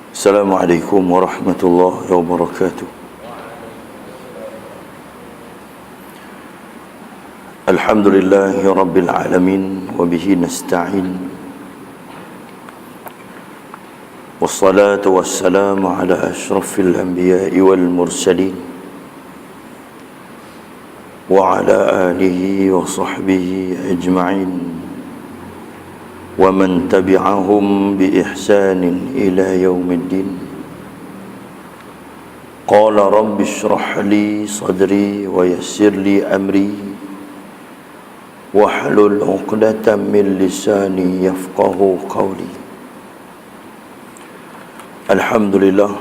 Assalamualaikum warahmatullahi wabarakatuh. Alhamdulillahi rabbil alamin wa bihi nasta'in. Wassalatu wassalamu ala asyrafil anbiya'i wal mursalin wa ala alihi wa sahbihi ajma'in ومن تبعهم بإحسان إلى يوم الدين. قال رب اشرح لي صدري ويسر لي أمري واحلل عقدة من لساني يفقه قولي. Alhamdulillah.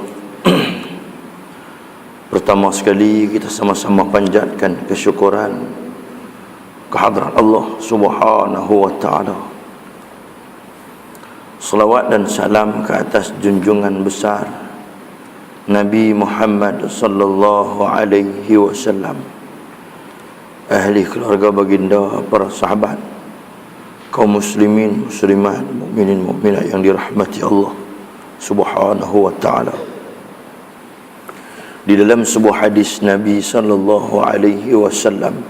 Pertama sekali kita sama-sama panjatkan kesyukuran kehadrat Allah Subhanahu wa ta'ala. Salawat dan salam ke atas junjungan besar Nabi Muhammad sallallahu alaihi wasallam, ahli keluarga baginda, para sahabat, kaum muslimin, muslimat, mukminin, mukminat yang dirahmati Allah Subhanahu wa ta'ala. Di dalam sebuah hadis Nabi sallallahu alaihi wasallam,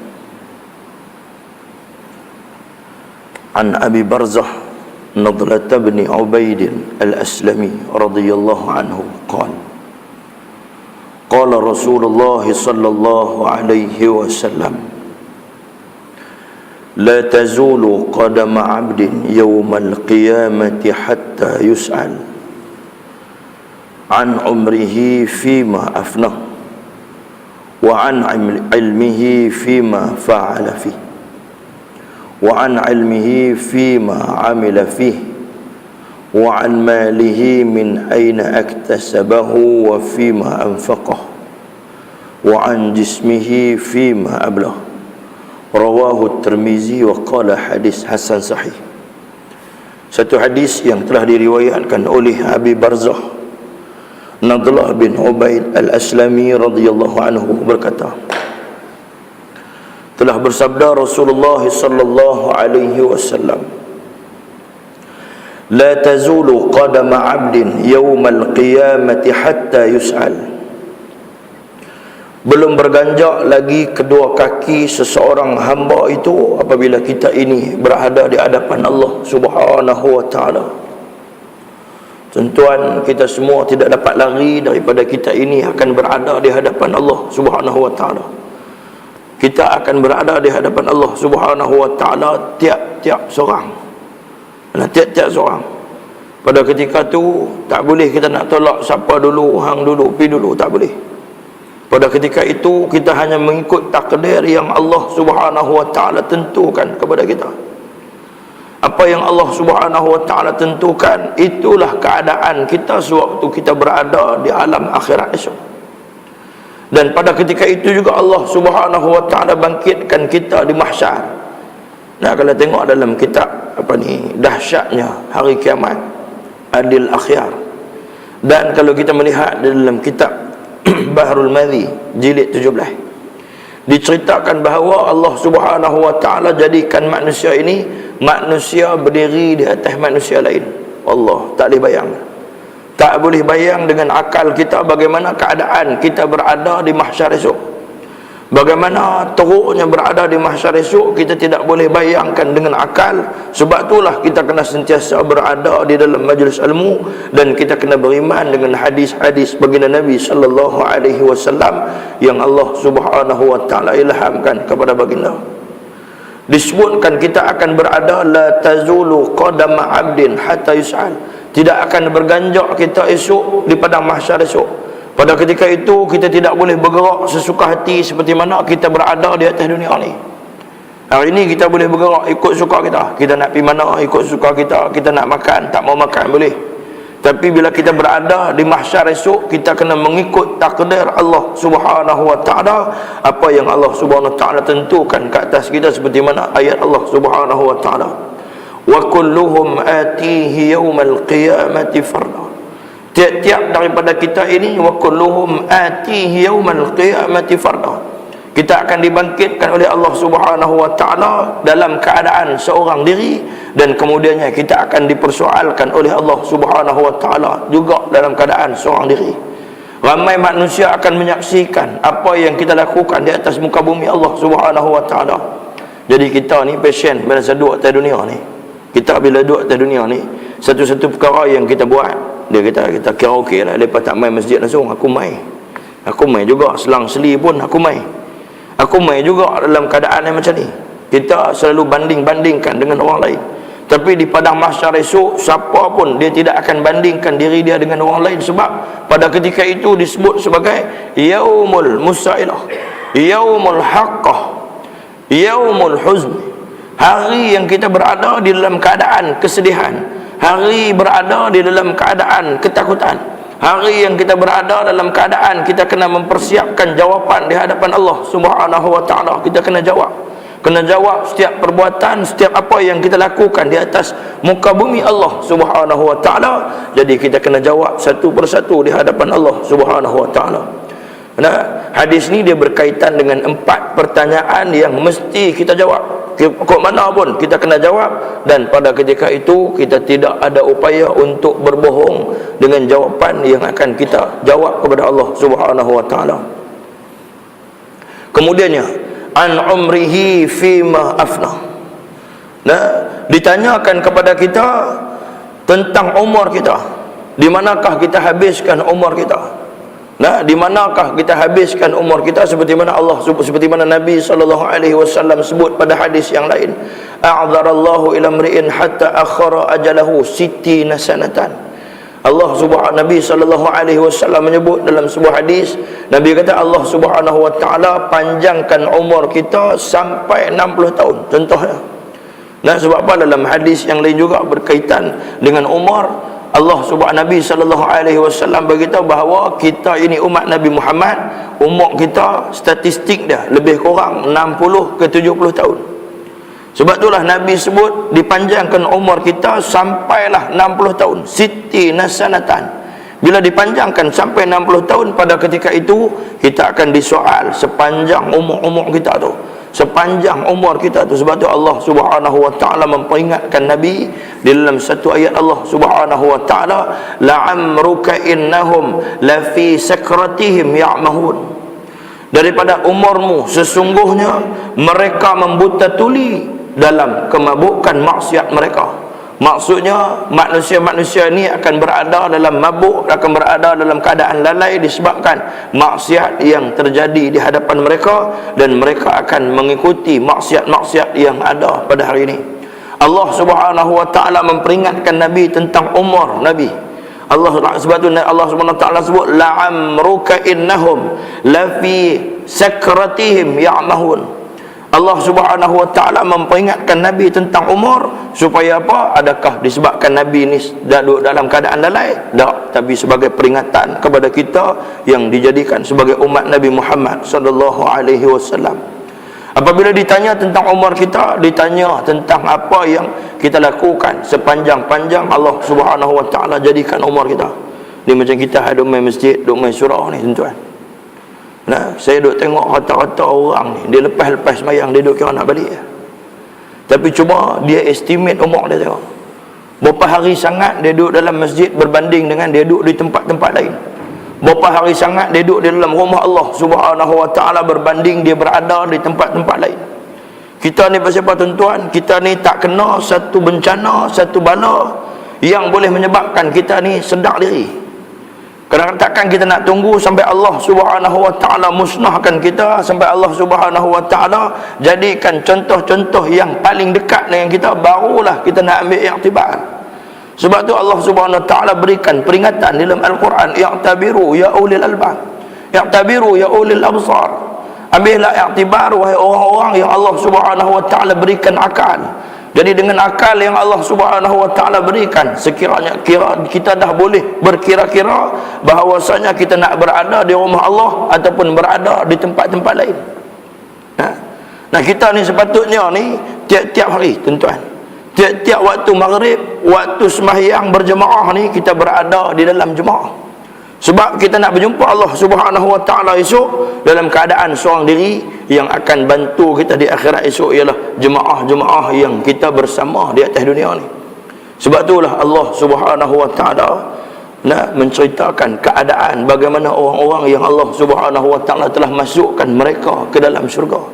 an Abi Barzah نضلة بن عبيد الأسلمي رضي الله عنه قال قال رسول الله صلى الله عليه وسلم لا تزول قدم عبد يوم القيامة حتى يسأل عن عمره فيما أفناه وعن علمه فيما فعل فيه وعن علمه فيما عمل فيه وعن ماله من أين اكتسبه وفيما أنفقه وعن جسمه فيما أبلغ. رواه الترمذي وقال hadis hasan sahih. Satu hadis yang telah diriwayatkan oleh Abi Barzah Nadlah bin Ubaid al-Aslami radhiyallahu anhu berkata, telah bersabda Rasulullah sallallahu alaihi wasallam, la tazulu qadama 'abdin yawmal qiyamati hatta yus'al. Belum berganjak lagi kedua kaki seseorang hamba itu apabila kita ini berada di hadapan Allah Subhanahu wa ta'ala. Tuan-tuan, kita semua tidak dapat lari daripada kita ini akan berada di hadapan Allah Subhanahu wa ta'ala. Kita akan berada di hadapan Allah Subhanahu wa ta'ala tiap-tiap seorang. Tiap-tiap seorang. Pada ketika tu tak boleh kita nak tolak siapa dulu, hang dulu, pi dulu, tak boleh. Pada ketika itu kita hanya mengikut takdir yang Allah Subhanahu wa ta'ala tentukan kepada kita. Apa yang Allah Subhanahu wa ta'ala tentukan, itulah keadaan kita sewaktu kita berada di alam akhirat esok. Dan pada ketika itu juga Allah Subhanahu wa ta'ala bangkitkan kita di mahsyar. Nah, kalau tengok dalam kitab dahsyatnya hari kiamat, Adil Akhyar. Dan kalau kita melihat dalam kitab Bahrul Madhi jilid 17, diceritakan bahawa Allah Subhanahu wa ta'ala jadikan manusia ini manusia berdiri di atas manusia lain. Allah tak boleh bayang. Tak boleh bayang dengan akal kita bagaimana keadaan kita berada di mahsyar esok. Bagaimana teruknya berada di mahsyar esok, kita tidak boleh bayangkan dengan akal. Sebab itulah kita kena sentiasa berada di dalam majlis ilmu, dan kita kena beriman dengan hadis-hadis baginda Nabi sallallahu alaihi wasallam yang Allah Subhanahu wa ta'ala ilhamkan kepada baginda. Disebutkan kita akan berada, la tazulu qadama 'abdin hatta yus'al. Tidak akan berganjak kita esok di padang mahsyar esok. Pada ketika itu kita tidak boleh bergerak sesuka hati seperti mana kita berada di atas dunia ni. Hari ini kita boleh bergerak ikut suka kita. Kita nak pergi mana ikut suka kita. Kita nak makan, tak mau makan boleh. Tapi bila kita berada di mahsyar esok, kita kena mengikut takdir Allah Subhanahu wa taala, apa yang Allah Subhanahu wa taala tentukan ke atas kita, seperti mana ayat Allah Subhanahu wa taala, wa kulluhum atihi yaumal qiyamati farda. Tiap-tiap daripada kita ini, wa kulluhum atihi yaumal qiyamati farda, kita akan dibangkitkan oleh Allah Subhanahu wa taala dalam keadaan seorang diri, dan kemudiannya kita akan dipersoalkan oleh Allah Subhanahu wa taala juga dalam keadaan seorang diri. Ramai manusia akan menyaksikan apa yang kita lakukan di atas muka bumi Allah Subhanahu wa taala. Jadi kita ni passion bila duduk atas dunia ni. Kita bila duduk atas dunia ni, satu-satu perkara yang kita buat, dia kita kira okey lah, lepas tak main masjid langsung, aku main. Aku main juga selang-seli pun aku main. Aku main juga dalam keadaan yang macam ni. Kita selalu banding-bandingkan dengan orang lain. Tapi di padang mahsyar esok, siapa pun dia tidak akan bandingkan diri dia dengan orang lain, sebab pada ketika itu disebut sebagai yaumul musailah, yaumul haqqah, yaumul huzn. Hari yang kita berada di dalam keadaan kesedihan, hari berada di dalam keadaan ketakutan, hari yang kita berada dalam keadaan kita kena mempersiapkan jawapan di hadapan Allah Subhanahu wa taala. Kita kena jawab setiap perbuatan, setiap apa yang kita lakukan di atas muka bumi Allah Subhanahu wa taala. Jadi kita kena jawab satu persatu di hadapan Allah Subhanahu wa taala. Nah, hadis ni dia berkaitan dengan 4 pertanyaan yang mesti kita jawab. Kok mana pun kita kena jawab, dan pada ketika itu kita tidak ada upaya untuk berbohong dengan jawapan yang akan kita jawab kepada Allah Subhanahu wa taala. Kemudiannya, an umrihi fima afna. Nah, ditanyakan kepada kita tentang umur kita. Di manakah kita habiskan umur kita? Nah, di manakah kita habiskan umur kita, seperti mana Nabi SAW sebut pada hadis yang lain, a'dzarallahu ila mri'in hatta akhara ajalahu sittina sanatan. Nabi SAW menyebut dalam sebuah hadis, Nabi kata Allah Subhanahu wa taala panjangkan umur kita sampai 60 tahun contohnya. Nah, sebab apa? Dalam hadis yang lain juga berkaitan dengan umur, Nabi SAW beritahu bahawa kita ini umat Nabi Muhammad, umur kita statistik dia lebih kurang 60 ke 70 tahun. Sebab itulah Nabi sebut dipanjangkan umur kita sampailah 60 tahun, siti nasanatan. Bila dipanjangkan sampai 60 tahun, pada ketika itu kita akan disoal sepanjang umur kita tu, sepanjang umur kita tu. Sebab tu Allah Subhanahu wa taala memperingatkan Nabi di dalam satu ayat, Allah Subhanahu wa taala, la'amruka innahum lafi sakratihim ya'mahun. Daripada umurmu sesungguhnya mereka membuta tuli dalam kemabukan maksiat mereka. Maksudnya manusia-manusia ini akan berada dalam mabuk, akan berada dalam keadaan lalai disebabkan maksiat yang terjadi di hadapan mereka, dan mereka akan mengikuti maksiat-maksiat yang ada pada hari ini. Allah Subhanahu wa taala memperingatkan Nabi tentang umur Nabi. Sebab tu Allah Subhanahu wa taala sebut la'amruka innahum lafi sakratihim ya'mahun. Allah Subhanahu wa taala memperingatkan Nabi tentang umur supaya apa? Adakah disebabkan Nabi ni duduk dalam keadaan lalai? Tak, tapi sebagai peringatan kepada kita yang dijadikan sebagai umat Nabi Muhammad sallallahu alaihi wasallam. Apabila ditanya tentang umur kita, ditanya tentang apa yang kita lakukan sepanjang-panjang Allah Subhanahu wa taala jadikan umur kita. Ni macam kita duduk main masjid, duduk main surau ni tuan-tuan. Nah, saya duduk tengok rata-rata orang ni, dia lepas-lepas sembahyang dia duduk kira nak balik. Tapi cuma dia estimate umur dia tengok. Berapa hari sangat dia duduk dalam masjid berbanding dengan dia duduk di tempat-tempat lain. Berapa hari sangat dia duduk di dalam rumah Allah Subhanahu wa taala berbanding dia berada di tempat-tempat lain. Kita ni pasal apa tuan-tuan? Kita ni tak kena satu bencana, satu bala yang boleh menyebabkan kita ni sedar diri. Kadang-kadang takkan kita nak tunggu sampai Allah Subhanahu wa taala musnahkan kita, sampai Allah Subhanahu wa taala jadikan contoh-contoh yang paling dekat dengan kita, barulah kita nak ambil iktibar. Sebab tu Allah Subhanahu wa taala berikan peringatan dalam Al-Quran, i'tabiru ya ulil albab, i'tabiru ya ulil absar. Ambillah iktibar wahai orang-orang yang Allah Subhanahu wa taala berikan akal. Jadi dengan akal yang Allah Subhanahu wa taala berikan, sekiranya kita dah boleh berkira-kira bahawasanya kita nak berada di rumah Allah ataupun berada di tempat-tempat lain. Nah, kita ni sepatutnya ni tiap-tiap hari, tuan-tuan, tiap-tiap waktu maghrib, waktu sembahyang berjemaah ni, kita berada di dalam jemaah. Sebab kita nak berjumpa Allah Subhanahu wa taala esok dalam keadaan seorang diri. Yang akan bantu kita di akhirat esok ialah jemaah-jemaah yang kita bersama di atas dunia ni. Sebab itulah Allah Subhanahu wa taala nak menceritakan keadaan bagaimana orang-orang yang Allah Subhanahu wa taala telah masukkan mereka ke dalam syurga.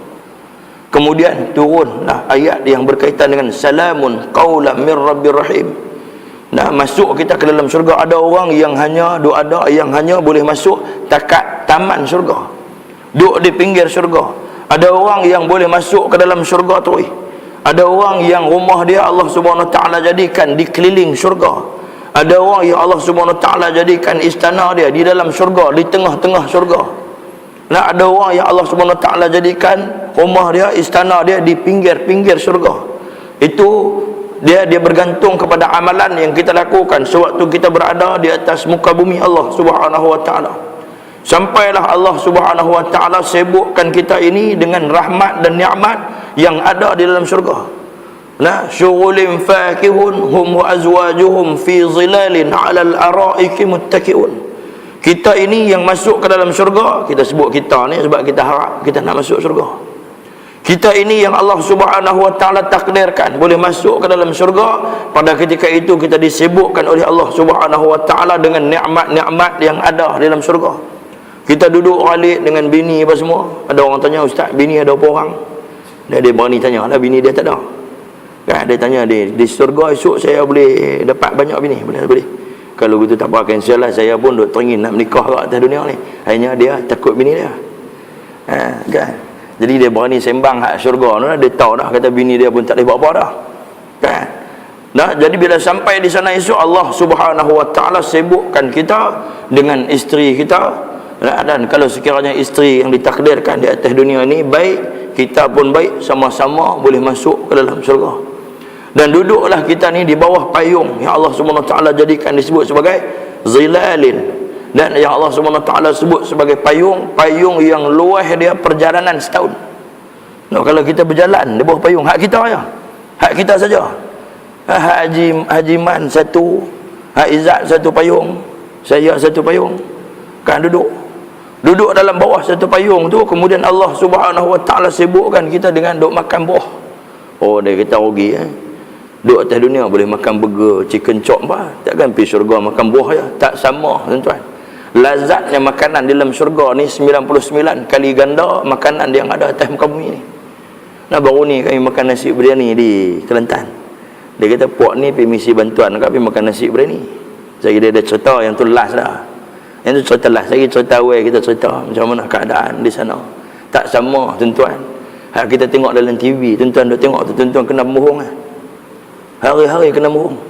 Kemudian turunlah ayat yang berkaitan dengan salamun qaulan mir rabbir rahim. Nah, masuk kita ke dalam syurga. Ada orang yang hanya boleh masuk takat taman syurga, duduk di pinggir syurga. Ada orang yang boleh masuk ke dalam syurga tu. Ada orang yang rumah dia Allah Subhanahu taala jadikan di keliling syurga. Ada orang yang Allah Subhanahu taala jadikan istana dia di dalam syurga, di tengah-tengah syurga. Nah, ada orang yang Allah Subhanahu taala jadikan rumah dia, istana dia di pinggir-pinggir syurga. Itu dia bergantung kepada amalan yang kita lakukan sewaktu kita berada di atas muka bumi Allah Subhanahu wa taala. Sampailah Allah Subhanahu wa taala sibukkan kita ini dengan rahmat dan nikmat yang ada di dalam syurga. Nah, syughulin fakihun hum wa azwajuhum fi zilalin 'alal araiki muttaqiun. Kita ini yang masuk ke dalam syurga, kita sebut kita ni sebab kita harap kita nak masuk syurga. Kita ini yang Allah Subhanahu wa taala takdirkan boleh masuk ke dalam syurga. Pada ketika itu kita disibukkan oleh Allah Subhanahu wa taala dengan nikmat-nikmat yang ada di dalam syurga. Kita duduk balik dengan bini apa semua. Ada orang tanya, ustaz, bini ada berapa orang? Dia berani tanya lah, bini dia tak ada. Kan dia tanya, di syurga esok saya boleh dapat banyak bini? Boleh. Kalau begitu tak apa, cancel lah. Saya pun duk teringin nak menikah kat atas dunia ni. Hanya dia takut bini dia. Kan? Jadi dia berani sembang hak syurga tu. Dia tahu dah, kata bini dia pun tak boleh buat apa dah. Kan? Nah, jadi bila sampai di sana esok, Allah Subhanahu wa taala sibukkan kita dengan isteri kita. Dan kalau sekiranya isteri yang ditakdirkan di atas dunia ini baik, kita pun baik, sama-sama boleh masuk ke dalam syurga. Dan duduklah kita ni di bawah payung yang Allah Subhanahu wa taala jadikan disebut sebagai zilalin, dan yang Allah Subhanahu wa taala sebut sebagai payung yang luas dia perjalanan setahun. Nah, kalau kita berjalan di bawah payung, hak kita ya, hak kita saja. Hak Haji Man satu, hak Izzat satu payung, saya satu payung. Kan duduk dalam bawah satu payung tu. Kemudian Allah Subhanahu wa taala sibukkan kita dengan duk makan buah. Oh, dia kita rugi duk atas dunia boleh makan burger, chicken chop apa, takkan pergi syurga makan buah ya. Tak sama, tuan-tuan. Lazatnya makanan di dalam syurga ni 99 kali ganda makanan yang ada atas muka bumi ni. Nah, baru ni kami makan nasi biryani di Kelantan. Dia kata, puak ni pergi misi bantuan, kami makan nasi biryani. Saya dia ada cerita yang tu last dah. Yang tu cerita last. Lagi cerita awal kita cerita macam mana keadaan di sana. Tak sama, tuan-tuan. Kita tengok dalam TV, tuan-tuan duk tengok tu, tuan-tuan kena pembohong hari-hari kena bohong.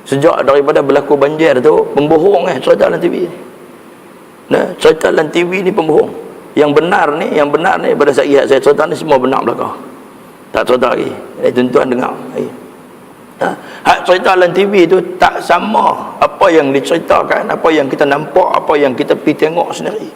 Sejak daripada berlaku banjir tu, pembohong cerita dalam TV. Nah, cerita dalam TV ni pembohong. Yang benar ni pada saat saya cerita ni semua benar belaka. Tak cerita lagi. Tuan-tuan dengar. Hak cerita dalam TV tu tak sama apa yang diceritakan, apa yang kita nampak, apa yang kita pergi tengok sendiri.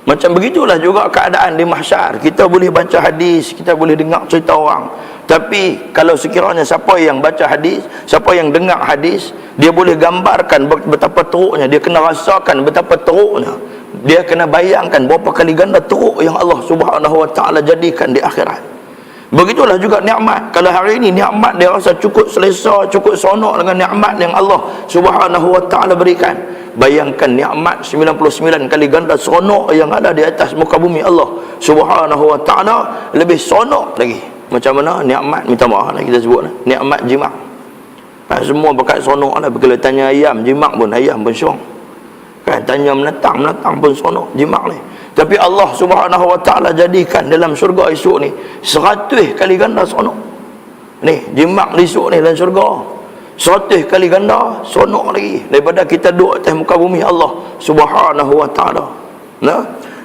Macam begitulah juga keadaan di mahsyar. Kita boleh baca hadis, kita boleh dengar cerita orang, tapi kalau sekiranya siapa yang baca hadis, siapa yang dengar hadis, dia boleh gambarkan betapa teruknya, dia kena rasakan betapa teruknya, dia kena bayangkan berapa kali ganda teruk yang Allah Subhanahu wa taala jadikan di akhirat. Begitulah juga nikmat. Kalau hari ini nikmat dia rasa cukup selesa, cukup seronok dengan nikmat yang Allah Subhanahu wa taala berikan. Bayangkan nikmat 99 kali ganda seronok yang ada di atas muka bumi Allah Subhanahu wa taala, lebih seronok lagi. Macam mana nikmat, minta maaf lah kita sebut, nikmat jimat. Semua berkat seronok lah. Kalau tanya ayam, jimat pun ayam pun seronok. Kan tanya menatang pun seronok jimat ni. Tapi Allah Subhanahu wa taala jadikan dalam syurga esok ni 100 kali ganda seronok. Ni jimat esok ni dalam syurga 100 kali ganda seronok lagi daripada kita duduk atas muka bumi Allah Subhanahu wa taala. Nah,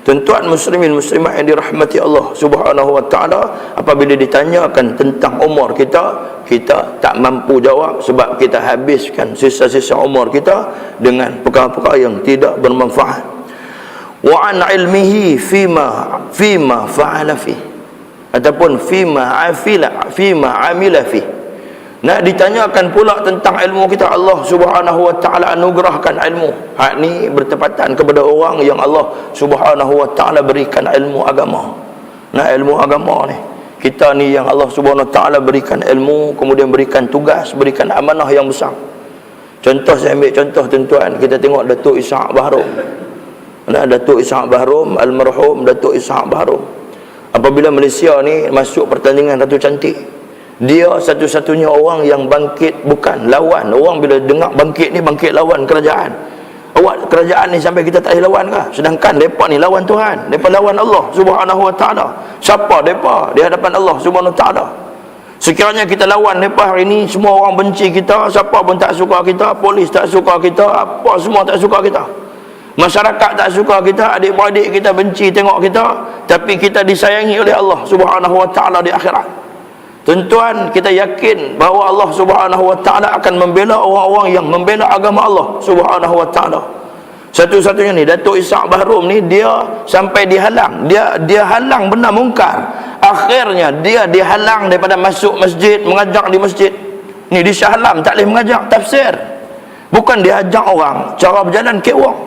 Tuan-tuan muslimin muslimat yang dirahmati Allah Subhanahu wa taala, apabila ditanyakan tentang umur kita, kita tak mampu jawab sebab kita habiskan sisa-sisa umur kita dengan perkara-perkara yang tidak bermanfaat. Wa an ilmihi fima fa'ala fi, ataupun fima amila fi. Nak ditanyakan pula tentang ilmu kita, Allah Subhanahu wa taala anugerahkan ilmu. Hak ni bertepatan kepada orang yang Allah Subhanahu wa taala berikan ilmu agama. Nah, ilmu agama ni, kita ni yang Allah Subhanahu wa taala berikan ilmu, kemudian berikan tugas, berikan amanah yang besar. Contoh, saya ambil contoh tuan-tuan, kita tengok Datuk Ishaq Bahrom. Nah, Datuk Ishaq Bahrom, almarhum Datuk Ishaq Bahrom, apabila Malaysia ni masuk pertandingan Ratu Cantik, dia satu-satunya orang yang bangkit, bukan lawan. Orang bila dengar bangkit ni, bangkit lawan kerajaan. Awak kerajaan ni sampai kita tak boleh lawan kah? Sedangkan mereka ni lawan Tuhan, mereka lawan Allah Subhanahu wa taala. Siapa mereka di hadapan Allah Subhanahu wa taala? Sekiranya kita lawan mereka hari ni, semua orang benci kita, siapa pun tak suka kita, polis tak suka kita, apa semua tak suka kita, masyarakat tak suka kita, adik-beradik kita benci tengok kita, tapi kita disayangi oleh Allah Subhanahu wa taala di akhirat. Tuan-tuan, kita yakin bahawa Allah Subhanahu wa taala akan membela orang-orang yang membela agama Allah Subhanahu wa taala. Satu-satunya ni Datuk Ishaq Bahrom ni, dia sampai dihalang, dia halang benda mungkar. Akhirnya dia dihalang daripada masuk masjid, mengajar di masjid. Ni di Shah Alam tak boleh mengajar tafsir. Bukan dia ajak orang cara berjalan kewang,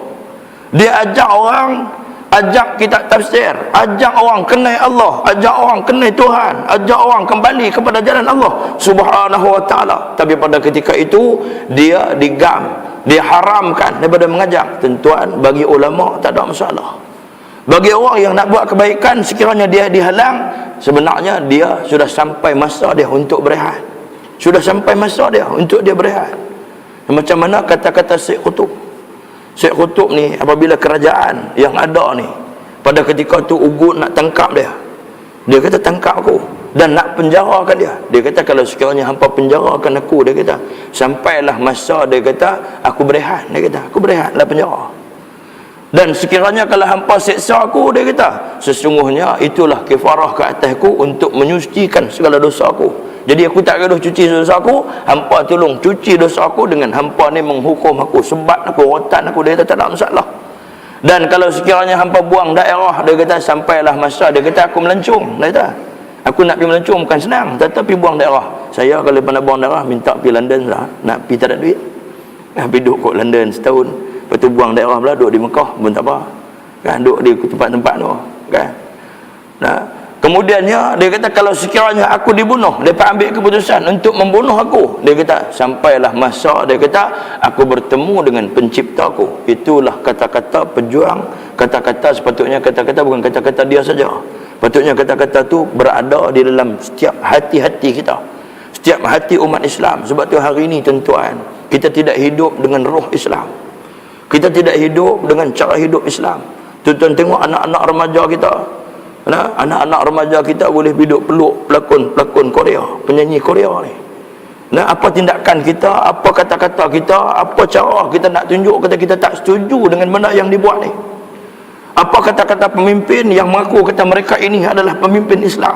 dia ajak orang, ajak kita tafsir, ajak orang kenal Allah, ajak orang kenal Tuhan, ajak orang kembali kepada jalan Allah Subhanahu wa taala. Tapi pada ketika itu dia digam, diharamkan daripada mengajar. Tuan-tuan, bagi ulama tak ada masalah. Bagi orang yang nak buat kebaikan, sekiranya dia dihalang, sebenarnya dia sudah sampai masa dia untuk berehat. Sudah sampai masa dia untuk dia berehat. Macam mana kata-kata Syekh Qutub. Syekh Qutub ni, apabila kerajaan yang ada ni pada ketika tu ugut nak tangkap dia, dia kata tangkap aku dan nak penjarakan dia. Dia kata kalau sekiranya hampa penjarakan aku, dia kata sampailah masa, dia kata aku berehat, dia kata aku berehatlah penjara. Dan sekiranya kalau hampa seksa aku, dia kata sesungguhnya itulah kafarah ke atasku untuk menyucikan segala dosa aku. Jadi aku tak gaduh cuci dosa aku, hampa tolong cuci dosa aku dengan hampa ni menghukum aku, sebat aku, rotan aku. Dia kata tak ada masalah. Dan kalau sekiranya hampa buang daerah, dia kata sampailah masa, dia kata aku melancong. Dia kata aku nak pergi melancong bukan senang, tetapi buang daerah. Saya kalau pernah buang daerah, minta pergi London lah, nak pergi tak ada duit, pergi duduk kat London setahun, lepas tu buang daerah pula, duduk di Mekah pun tak apa kan, duduk di tempat-tempat tu kan. Nah, kemudiannya dia kata kalau sekiranya aku dibunuh, mereka ambil keputusan untuk membunuh aku, dia kata sampailah masa, dia kata aku bertemu dengan penciptaku. Itulah kata-kata pejuang. Kata-kata sepatutnya kata-kata bukan kata-kata dia saja, patutnya kata-kata tu berada di dalam setiap hati-hati kita, setiap hati umat Islam. Sebab tu hari ini tuan-tuan, kita tidak hidup dengan roh Islam, kita tidak hidup dengan cara hidup Islam. Tuan-tuan tengok anak-anak remaja kita. Nah, anak-anak remaja kita boleh duduk peluk pelakon Korea, penyanyi Korea ni. Nah, apa tindakan kita, apa kata-kata kita, apa cara kita nak tunjuk kata kita tak setuju dengan benda yang dibuat ni. Apa kata-kata pemimpin yang mengaku kata mereka ini adalah pemimpin Islam.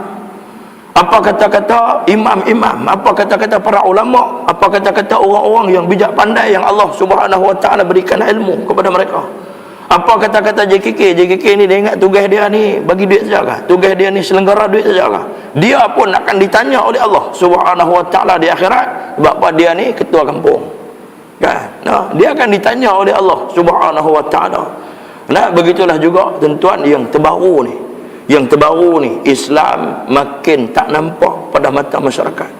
Apa kata-kata imam-imam, apa kata-kata para ulama, apa kata-kata orang-orang yang bijak pandai yang Allah Subhanahu wa taala berikan ilmu kepada mereka. Apa kata-kata JKK ni, dia ingat tugas dia ni bagi duit saja kah? Tugas dia ni selenggara duit saja kah? Dia pun akan ditanya oleh Allah Subhanahu wa taala di akhirat, sebab apa dia ni ketua kampung. Kan? Nah, dia akan ditanya oleh Allah Subhanahu wa taala. Nah, begitulah juga tuan-tuan yang terbaru ni. Yang terbaru ni, Islam makin tak nampak pada mata masyarakat.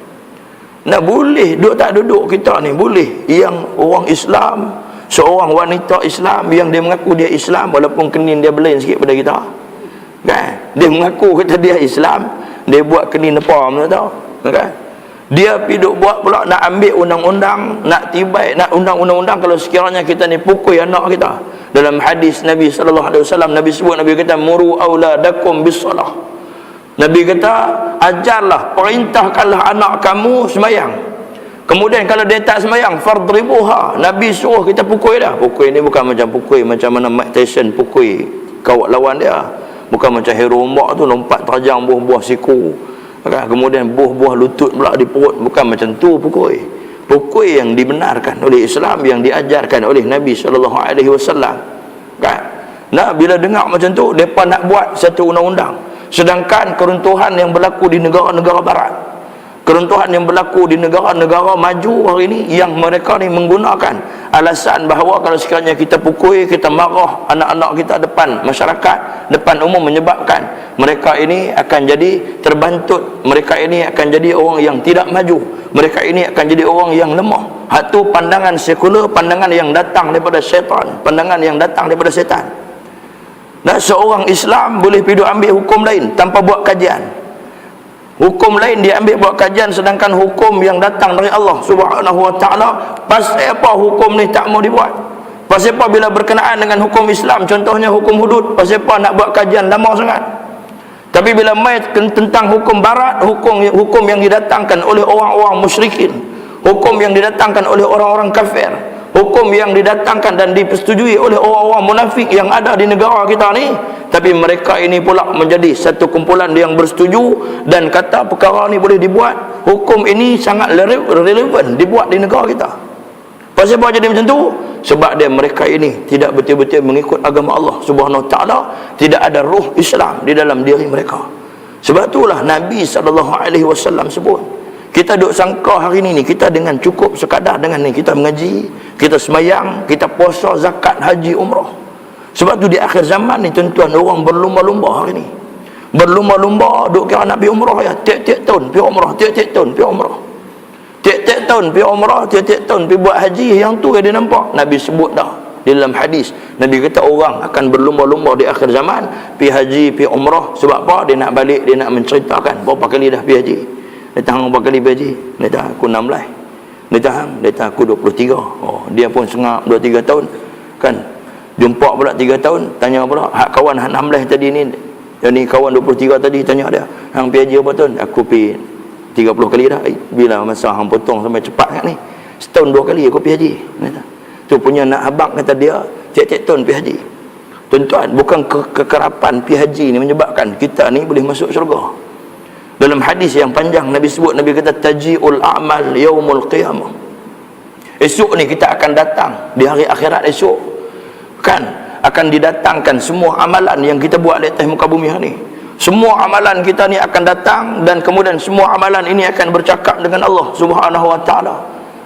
Nah, boleh duduk tak duduk kita ni, boleh yang orang Islam, seorang wanita Islam yang dia mengaku dia Islam walaupun kenin dia belain sikit pada kita kan, dia mengaku kata dia Islam, dia buat kenin apa mana tahu kan, dia pergi duk buat pula nak ambil undang-undang, nak tibai, nak undang-undang kalau sekiranya kita ni pukul anak kita. Dalam hadis Nabi sallallahu alaihi wasallam, Nabi sebut, Nabi kata muru auladakum bis-salah. Nabi kata ajarlah, perintahkanlah anak kamu sembahyang. Kemudian kalau dia tak sembahyang, fardribuha. Nabi suruh kita pukul dah. Pukul ni bukan macam pukul macam mana Mike Tyson pukul kawat lawan dia. Bukan macam hero ombak tu lompat terjang buah-buah siku, kan? Kemudian buah-buah lutut pula di perut. Bukan macam tu pukul. Pukul yang dibenarkan oleh Islam, yang diajarkan oleh Nabi SAW, kan? Nah, bila dengar macam tu, mereka nak buat satu undang-undang. Sedangkan keruntuhan yang berlaku di negara-negara barat, keruntuhan yang berlaku di negara-negara maju hari ini, yang mereka ni menggunakan alasan bahawa kalau sekiranya kita pukul, kita marah anak-anak kita depan masyarakat, depan umum, menyebabkan mereka ini akan jadi terbantut, mereka ini akan jadi orang yang tidak maju, mereka ini akan jadi orang yang lemah. Hak tu pandangan sekular, pandangan yang datang daripada syaitan, pandangan yang datang daripada syaitan. Nah, seorang Islam boleh pergi ambil hukum lain tanpa buat kajian. Hukum lain dia ambil buat kajian, sedangkan hukum yang datang dari Allah Subhanahu Wa Taala, pasal apa hukum ni tak mau dibuat? Pasal apa bila berkenaan dengan hukum Islam, contohnya hukum hudud, pasal apa nak buat kajian lama sangat? Tapi bila mai tentang hukum barat, hukum yang didatangkan oleh orang-orang musyrikin, hukum yang didatangkan oleh orang-orang kafir, hukum yang didatangkan dan dipersetujui oleh orang-orang munafik yang ada di negara kita ni, tapi mereka ini pula menjadi satu kumpulan yang bersetuju dan kata perkara ni boleh dibuat, hukum ini sangat relevan dibuat di negara kita. Pasal apa jadi macam tu? Sebab dia mereka ini tidak betul-betul mengikut agama Allah Subhanahu Wa Taala, tidak ada ruh Islam di dalam diri mereka. Sebab itulah Nabi SAW sebut, kita duk sangka hari ni kita dengan cukup sekadar dengan ni kita mengaji, kita semayang, kita puasa, zakat, haji, umrah. Sebab tu di akhir zaman ni tuan-tuan, orang berlumba-lumba hari ni. Berlumba-lumba duk kira Nabi umrah ya, tiap-tiap tahun pergi umrah, tiap-tiap tahun pergi umrah. Tiap-tiap tahun pergi umrah, tiap-tiap tahun pergi buat haji. Yang tu yang dia nampak Nabi sebut dah di dalam hadis. Nabi kata orang akan berlumba-lumba di akhir zaman pergi haji, pergi umrah. Sebab apa? Dia nak balik, dia nak menceritakan berapa kali dah pergi haji. Dia tahan berapa kali pergi haji? Dia tahan aku 16. Dia tahan aku 23. Oh, dia pun sengak 23 tahun. Kan? Jumpa pula 3 tahun, tanya pula hak kawan hak 16 tadi ni. Yang ni kawan 23 tadi, tanya dia, hang pergi haji berapa tahun? Aku pergi 30 kali dah. Bila masa hang potong sampai cepat kat ni, setahun 2 kali aku pergi haji. Tu punya nak habaq kata dia tiap-tiap tahun pergi haji. Tuan-tuan, bukan kekerapan pergi haji ni menyebabkan kita ni boleh masuk syurga. Dalam hadis yang panjang Nabi sebut, Nabi kata taji'ul a'mal yaumul qiyamah. Esok ni kita akan datang di hari akhirat esok, kan, akan didatangkan semua amalan yang kita buat di atas muka bumi hari ni. Semua amalan kita ni akan datang, dan kemudian semua amalan ini akan bercakap dengan Allah Subhanahu Wa Taala.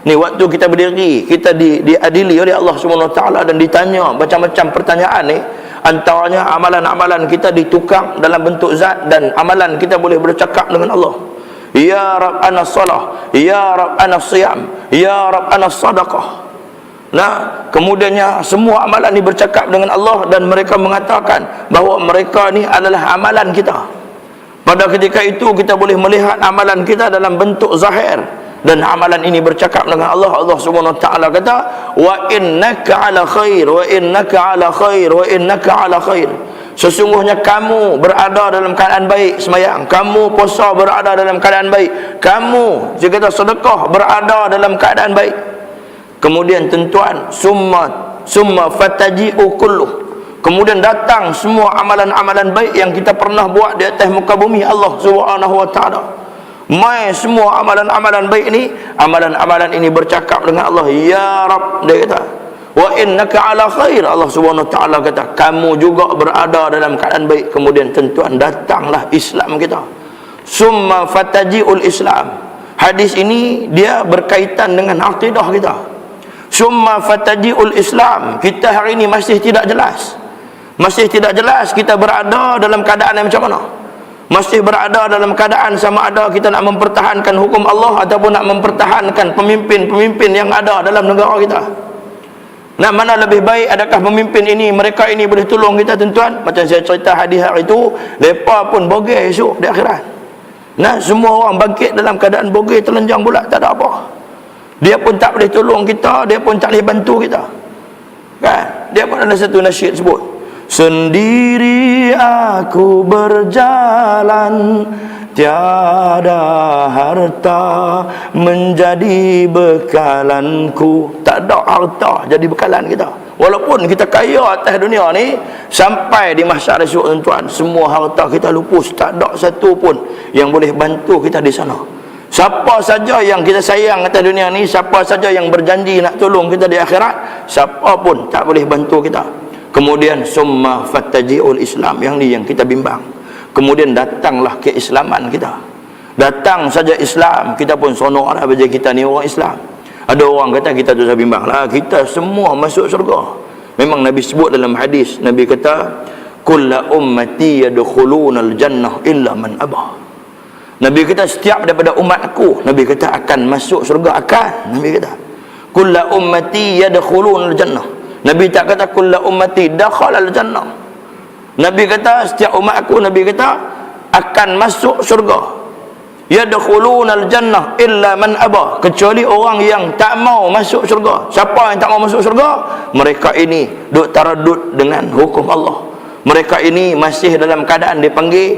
Ni waktu kita berdiri, kita diadili oleh Allah Subhanahu Wa Taala dan ditanya macam-macam pertanyaan ni. Antaranya amalan-amalan kita ditukar dalam bentuk zat, dan amalan kita boleh bercakap dengan Allah. Ya Rab ana salah, ya Rab ana siyam, ya Rab ana sadaqah. Nah, kemudiannya semua amalan ini bercakap dengan Allah, dan mereka mengatakan bahawa mereka ni adalah amalan kita. Pada ketika itu kita boleh melihat amalan kita dalam bentuk zahir, dan amalan ini bercakap dengan Allah. Allah Subhanahu Wa Taala kata, wa innaka ala khair, wa innaka ala khair, wa innaka ala khair. Sesungguhnya kamu berada dalam keadaan baik semayang, kamu puasa berada dalam keadaan baik, kamu jika kata sedekah berada dalam keadaan baik. Kemudian tuan-tuan, summa fataji'u kulluh. Kemudian datang semua amalan-amalan baik yang kita pernah buat di atas muka bumi Allah Subhanahu Wa Taala. Mai semua amalan-amalan baik ni, amalan-amalan ini bercakap dengan Allah. Ya Rabb, dia kata, wa innaka ala khair. Allah Subhanahu Wa Taala kata, kamu juga berada dalam keadaan baik. Kemudian tuan-tuan, datanglah Islam kita. Summa fataji'ul Islam. Hadis ini dia berkaitan dengan akidah kita. Summa fataji'ul Islam. Kita hari ini masih tidak jelas. Masih tidak jelas kita berada dalam keadaan yang macam mana. Masih berada dalam keadaan sama ada kita nak mempertahankan hukum Allah ataupun nak mempertahankan pemimpin-pemimpin yang ada dalam negara kita. Nah, mana lebih baik? Adakah pemimpin ini, mereka ini boleh tolong kita tuan-tuan? Macam saya cerita hadis hari itu, mereka pun bogey esok di akhirat. Nah, semua orang bangkit dalam keadaan bogey, telanjang bulat, tak ada apa. Dia pun tak boleh tolong kita, dia pun tak boleh bantu kita, kan? Dia pun ada satu nasyid sebut, sendiri aku berjalan, tiada harta menjadi bekalanku. Tak ada harta jadi bekalan kita. Walaupun kita kaya atas dunia ni, sampai di mahsyar esok tuan-tuan, semua harta kita lupus, tak ada satu pun yang boleh bantu kita di sana. Siapa saja yang kita sayang atas dunia ni, siapa saja yang berjanji nak tolong kita di akhirat, siapa pun tak boleh bantu kita. Kemudian summa fattaji'ul Islam, yang ni yang kita bimbang. Kemudian datanglah keislaman kita. Datang saja Islam, kita pun sonok dah baca kita ni orang Islam. Ada orang kata kita tu saya bimbang lah, kita semua masuk syurga. Memang Nabi sebut dalam hadis, Nabi kata kullu ummati yadkhuluna al-jannah illa man aba. Nabi kata setiap daripada umatku, Nabi kata akan masuk syurga, akan. Nabi kata kullu ummati yadkhuluna al-jannah. Nabi tak kata kullu ummati dakhala al-jannah. Nabi kata setiap umatku, Nabi kata akan masuk syurga. Yadkhuluna al-jannah illa man aba, kecuali orang yang tak mau masuk syurga. Siapa yang tak mau masuk syurga? Mereka ini duk taraddud dengan hukum Allah. Mereka ini masih dalam keadaan dipanggil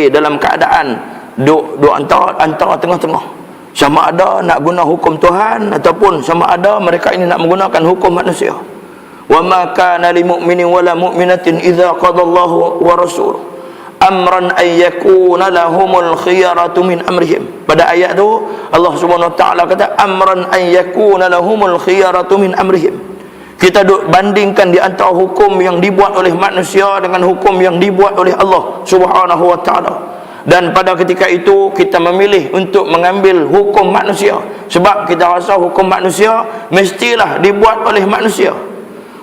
dalam keadaan duk antara tengah-tengah. Sama ada nak guna hukum Tuhan ataupun sama ada mereka ini nak menggunakan hukum manusia. Wa ma kana lil mu'minin wala mu'minatin idza qadallahu wa rasuluhu amran ay yakuna lahumul khiyaratu min amrihim. Pada ayat tu Allah Subhanahu wa taala kata amran ay yakuna lahumul khiyaratu min amrihim. Kita duk bandingkan di antara hukum yang dibuat oleh manusia dengan hukum yang dibuat oleh Allah Subhanahu wa taala. Dan pada ketika itu kita memilih untuk mengambil hukum manusia, sebab kita rasa hukum manusia mestilah dibuat oleh manusia.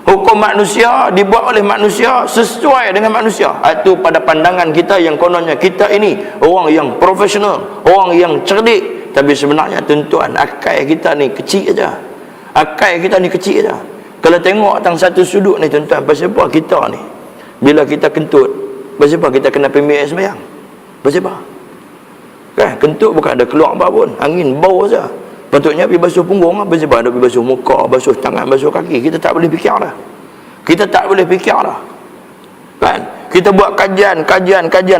Hukum manusia dibuat oleh manusia sesuai dengan manusia. Itu pada pandangan kita yang kononnya kita ini orang yang profesional, orang yang cerdik. Tapi sebenarnya tuan-tuan, akal kita ni kecil aja. Akal kita ni kecil aja. Kalau tengok tang satu sudut ni tuan-tuan, pasal apa kita ni bila kita kentut, pasal apa kita kena PMS sembahyang? Pasal apa? Kan kentut bukan ada keluar apa pun, angin bau saja. Patutnya pergi basuh punggung, apa sebab ada pergi basuh muka, basuh tangan, basuh kaki. Kita tak boleh fikir dah. Kita tak boleh fikir dah. Kan? Kita buat kajian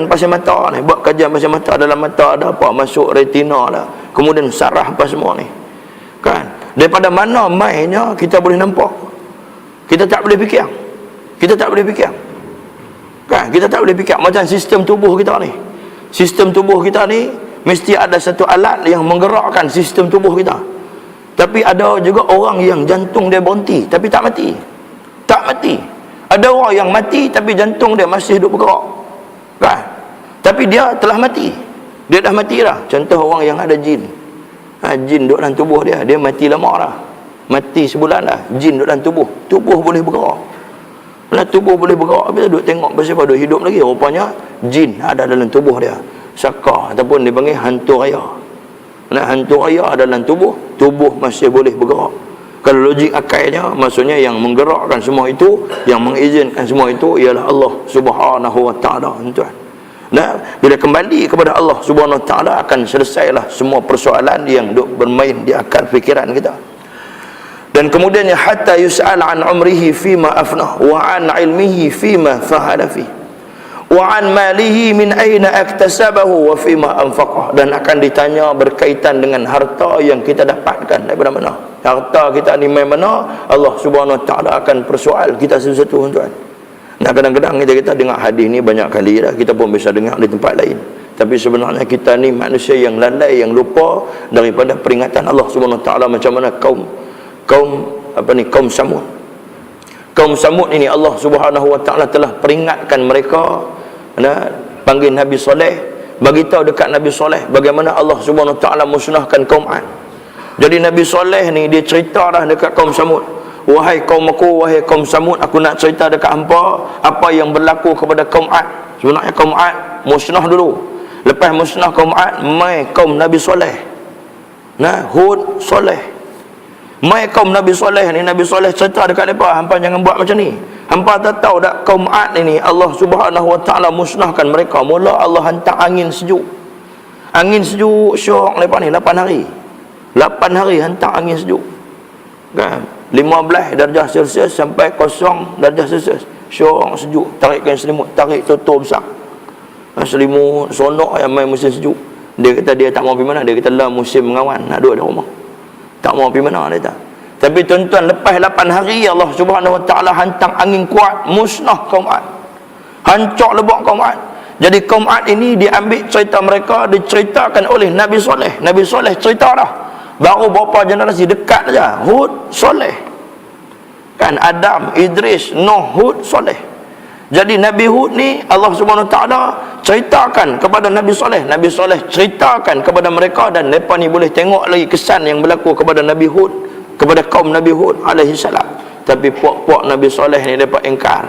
pasal mata ni. Buat kajian pasal mata, dalam mata ada apa? Masuk retina dah. Kemudian saraf apa semua ni. Kan? Daripada mana mainnya kita boleh nampak. Kita tak boleh fikir. Kita tak boleh fikir. Kan? Kita tak boleh fikir. Macam sistem tubuh kita ni. Sistem tubuh kita ni mesti ada satu alat yang menggerakkan sistem tubuh kita. Tapi ada juga orang yang jantung dia berhenti tapi tak mati. Tak mati. Ada orang yang mati tapi jantung dia masih hidup bergerak. Kan? Tapi dia telah mati. Dia dah mati dah. Contoh orang yang ada jin. Jin duduk dalam tubuh dia, dia mati lama dah. Mati sebulan dah. Jin duduk dalam tubuh. Tubuh boleh bergerak. Bila tubuh boleh bergerak, bila duduk tengok pasal apa duduk hidup lagi, rupanya jin ada dalam tubuh dia. Saka ataupun dipanggil hantu raya. Hantu raya ada dalam tubuh masih boleh bergerak. Kalau logik akalnya, maksudnya yang menggerakkan semua itu, yang mengizinkan semua itu ialah Allah Subhanahu wa taala, tuan. Nah, bila kembali kepada Allah Subhanahu wa taala akan selesailah semua persoalan yang duk bermain di akal fikiran kita. Dan kemudiannya hatta yus'al an umrihi fima afnah wa an ilmihi fima fahada fi wa an malihi min aina aktasabahu wa fima anfaqah, dan akan ditanya berkaitan dengan harta yang kita dapatkan daripada mana. Harta kita ni main mana, Allah Subhanahu wa taala akan persoal kita sesuatu, tuan. Nah, kadang-kadang kita dengar hadis ni banyak kali dah, kita pun bisa dengar di tempat lain. Tapi sebenarnya kita ni manusia yang lalai, yang lupa daripada peringatan Allah Subhanahu wa taala. Macam mana kaum Samud. Kaum Samud ini Allah Subhanahu wa taala telah peringatkan mereka. Panggil Nabi Saleh, bagi tahu dekat Nabi Saleh bagaimana Allah Subhanahu wa taala musnahkan kaum Ad. Jadi Nabi Saleh ni dia cerita dah dekat kaum Samud. Wahai kaum aku, wahai kaum Samud, aku nak cerita dekat hampa apa yang berlaku kepada kaum Ad. Sebenarnya kaum Ad musnah dulu. Lepas musnah kaum Ad, mai kaum Nabi Saleh. Hud, Saleh. Mai kaum Nabi Saleh ni, Nabi Saleh cerita dekat mereka, hampa jangan buat macam ni. Hampa tak tahu tak kaum Ad ini Allah Subhanahu wa taala musnahkan mereka. Mula Allah hantar angin sejuk. Angin sejuk syok lepas ni 8 hari. 8 hari hantar angin sejuk. Kan? 15 darjah Celsius sampai 0 darjah Celsius. Syok sejuk, tarikkan selimut, tarik tutup besar. Selimut sonok yang main musim sejuk. Dia kata dia tak mau pergi mana, dia kata lah musim mengawan nak duduk di rumah. Tak mau pergi mana dia tak. Tapi tuan-tuan, lepas 8 hari Allah Subhanahu wa taala hantar angin kuat, musnah kaum Ad, hancur lebok kaum Ad. Jadi kaum Ad ini diambil cerita mereka, diceritakan oleh Nabi Soleh. Nabi Soleh cerita dah, baru berapa generasi dekat saja. Hud, Soleh, kan Adam, Idris, Nuh, Hud, Soleh. Jadi Nabi Hud ni Allah Subhanahu Wa Taala ceritakan kepada Nabi Soleh, Nabi Soleh ceritakan kepada mereka, dan mereka ni boleh tengok lagi kesan yang berlaku kepada Nabi Hud, kepada kaum Nabi Hud alaihi salam. Tapi puak-puak Nabi Soleh ni mereka ingkar.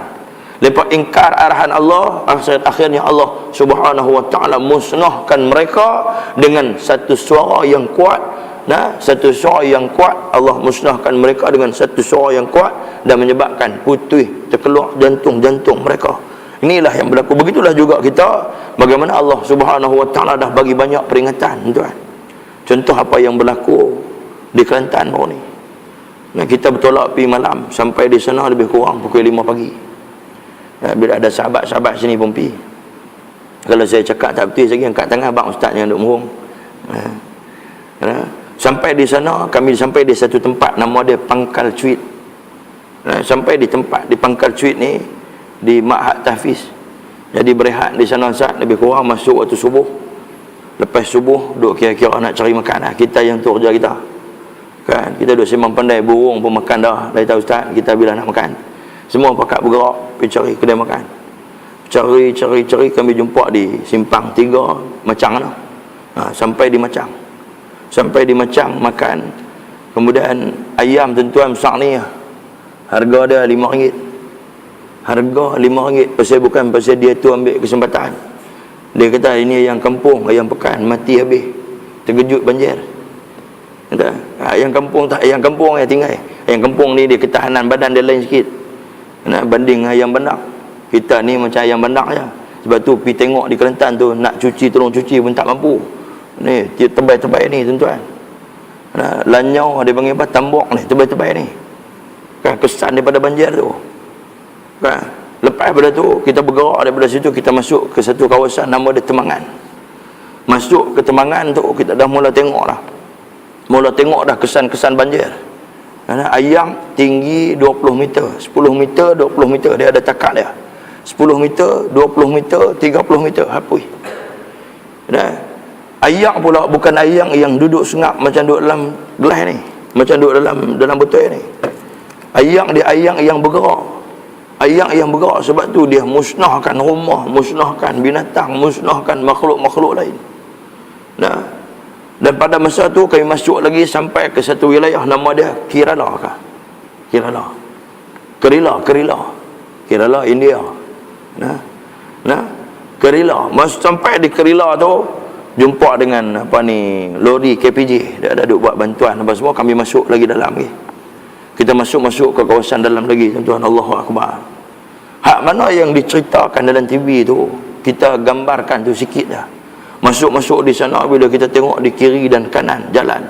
Mereka ingkar arahan Allah. Akhirnya Allah Subhanahu Wa Taala musnahkan mereka dengan satu suara yang kuat. Satu suara yang kuat, Allah musnahkan mereka dengan satu suara yang kuat, dan menyebabkan putih terkeluar jantung-jantung mereka. Inilah yang berlaku. Begitulah juga kita, bagaimana Allah Subhanahu Wa Taala dah bagi banyak peringatan, tuan. Contoh apa yang berlaku di Kelantan baru ni. Kita bertolak pergi malam, sampai di sana lebih kurang pukul 5 pagi. Bila ada sahabat-sahabat sini pun pergi. Kalau saya cakap tak betul, saya angkat tangan abang ustaz yang duk murung. Sampai di sana, kami sampai di satu tempat nama dia Pangkal Cuit. Sampai di tempat di Pangkal Cuit ni, di Ma'had Tahfiz. Jadi berehat di sana saat lebih kurang masuk waktu subuh. Lepas subuh duk kira-kira nak cari makan lah. Kita yang tu kerja kita, kan, kita duk sembang pandai, burung pun makan dah. Dah tahu ustaz, kita bila nak makan, semua pakat bergerak pergi cari kedai makan. Cari, kami jumpa di Simpang 3 Macang lah. Sampai di Macang. Sampai di Macang makan. Kemudian ayam tuan-tuan besar ni, harga dia RM5. Harga RM5. Pasal bukan pasal dia tu ambil kesempatan. Dia kata ini ayam kampung, ayam pekan, mati habis, terkejut banjir. Kata ayam kampung tak, ayam kampung yang tinggal. Ayam kampung ni dia ketahanan badan dia lain sikit banding ayam bandar. Kita ni macam ayam bandar je. Sebab tu pergi tengok di Kelantan tu, nak cuci, tolong cuci pun tak mampu. Ni tebal-tebal ni tuan-tuan. Lanyau dia panggil apa, tambok ni, tebal-tebal ni. Kan kesan daripada banjir tu. Kan lepas daripada tu kita bergerak daripada situ, kita masuk ke satu kawasan nama dia Temangan. Masuk ke Temangan tu kita dah mula tengok dah kesan-kesan banjir. Ayam tinggi 20 meter, 10 meter, 20 meter, dia ada takat dia. 10 meter, 20 meter, 30 meter, hapui. Ayam pula bukan ayam yang duduk sengap macam duduk dalam gelas ni, macam duduk dalam botol ni. Ayam dia ayam yang bergerak. Ayam yang bergerak, sebab tu dia musnahkan rumah, musnahkan binatang, musnahkan makhluk-makhluk lain. Dan pada masa tu kami masuk lagi sampai ke satu wilayah nama dia Kerala. Kerala India. Kerala. Masuk sampai di Kerala tu, jumpa dengan lori KPJ, dia ada duk buat bantuan apa semua. Kami masuk lagi dalam lagi. Kita masuk ke kawasan dalam lagi, tuan-tuan. Allahu Akbar. Hak mana yang diceritakan dalam TV tu, kita gambarkan tu sikit dah. Masuk di sana, bila kita tengok di kiri dan kanan jalan,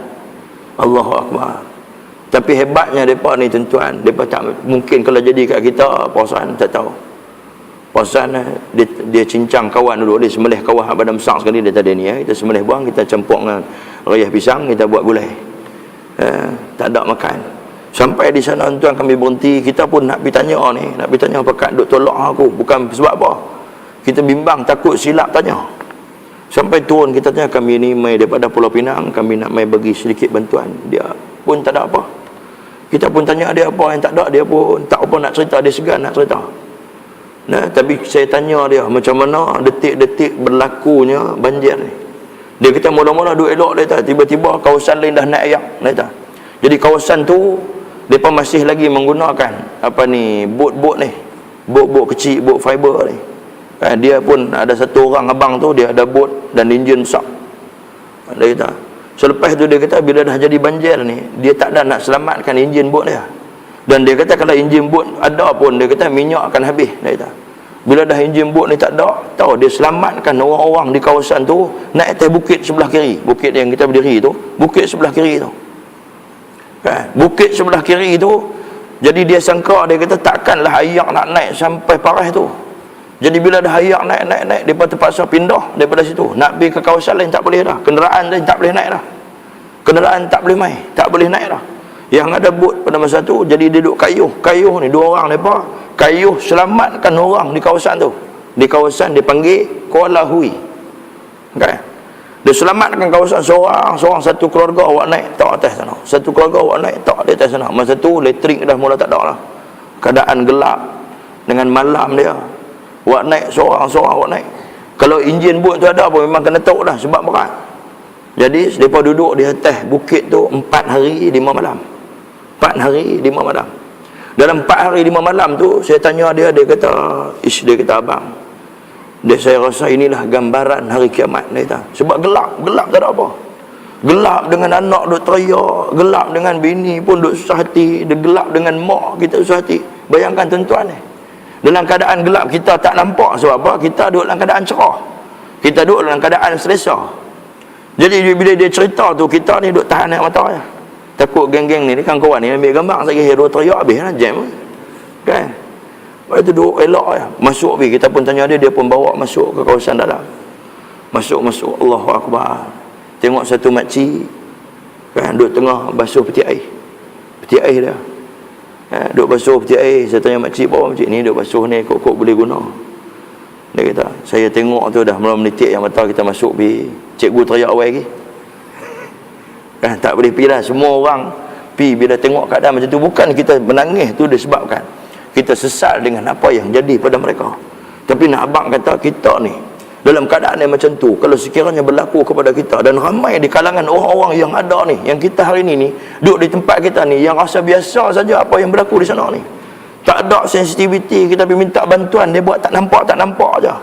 Allahu Akbar. Tapi hebatnya mereka ni tuan-tuan, mereka tak mungkin kalau jadi kat kita, perasaan tak tahu. Perasaan dia cincang kawan dulu, dia sembelih kawan badan besar sekali, dia tadi ni kita sembelih buang, kita campur dengan rayah pisang, kita buat gulai. Tak ada makan. Sampai di sana tuan, kami berhenti. Kita pun nak pergi tanya pakat duk tolak aku, bukan sebab apa, kita bimbang takut silap tanya. Sampai turun kita tanya, kami ni mai daripada Pulau Pinang, kami nak mai bagi sedikit bantuan. Dia pun tak ada apa. Kita pun tanya dia apa yang tak ada, dia pun tak apa nak cerita, dia segan nak cerita. Tapi saya tanya dia macam mana detik-detik berlakunya banjir ni. Dia kata mula-mula duk elok dia, tiba-tiba kawasan lain dah naik air dia. Jadi kawasan tu depa masih lagi menggunakan bot-bot ni, bot-bot kecil, bot fiber ni. Dia pun ada satu orang abang tu, dia ada bot dan enjin besar. Dia kata selepas tu, dia kata bila dah jadi banjir ni, dia tak ada nak selamatkan enjin bot dia. Dan dia kata kalau enjin bot ada pun, dia kata minyak akan habis. Dia kata bila dah enjin bot ni tak ada, tahu dia selamatkan orang-orang di kawasan tu naik atas bukit sebelah kiri, bukit yang kita berdiri tu, bukit sebelah kiri tu. Bukit sebelah kiri tu. Jadi dia sangka, dia kata takkanlah air nak naik sampai paras tu. Jadi bila dah air naik, dia terpaksa pindah daripada situ, nak pergi ke kawasan lain tak boleh dah. Kenderaan lain tak boleh naik dah. Kenderaan tak boleh mai, tak boleh naik dah. Yang ada bot pada masa tu, jadi dia duduk kayuh ni, 2 orang mereka kayuh selamatkan orang di kawasan tu. Di kawasan dipanggil Kuala Hui. Okay. Dia selamatkan kawasan seorang satu keluarga awak naik tak atas sana. Satu keluarga awak naik tak di atas sana. Masa tu elektrik dah mula tak ada lah. Keadaan gelap dengan malam dia. Awak naik seorang awak naik. Kalau enjin bot tu ada pun memang kena tahu dah sebab berat. Jadi mereka duduk di atas bukit tu 4 hari 5 malam. 4 hari 5 malam. Dalam 4 hari 5 malam tu saya tanya dia kata, dia kata abang, saya rasa inilah gambaran hari kiamat, dia kata. Sebab gelap tak ada apa. Gelap dengan anak duk teriak, gelap dengan bini pun duk susah hati, dia gelap dengan mak kita susah hati. Bayangkan tuan-tuan ni. Dalam keadaan gelap kita tak nampak sebab apa? Kita duduk dalam keadaan cerah. Kita duduk dalam keadaan selesa. Jadi bila dia cerita tu, kita ni duk tahan air mata je. Takut geng-geng ni kan kawan ni ambil gambar sekali hero teriak habis lah jam kan. Lepas tu duduk elok je. Masuk pergi, kita pun tanya dia pun bawa masuk ke kawasan dalam. Masuk Allahu Akbar. Tengok satu makcik kan duduk tengah basuh peti air. Peti air dia. Duduk basuh peti air. Saya tanya makcik, bawa makcik ni duduk basuh ni kok boleh guna. Dia kata, saya tengok tu dah malam menitik yang mata kita masuk pergi. Cikgu teriak awal lagi. Kan tak boleh pergi dah. Semua orang pergi bila tengok keadaan macam tu. Bukan kita menangis tu disebabkan kita sesal dengan apa yang jadi pada mereka. Tapi nak abang kata kita ni dalam keadaan yang macam tu, kalau sekiranya berlaku kepada kita, dan ramai di kalangan orang-orang yang ada ni, yang kita hari ni duduk di tempat kita ni, yang rasa biasa saja apa yang berlaku di sana ni, tak ada sensitivity, kita pergi minta bantuan, dia buat tak nampak je.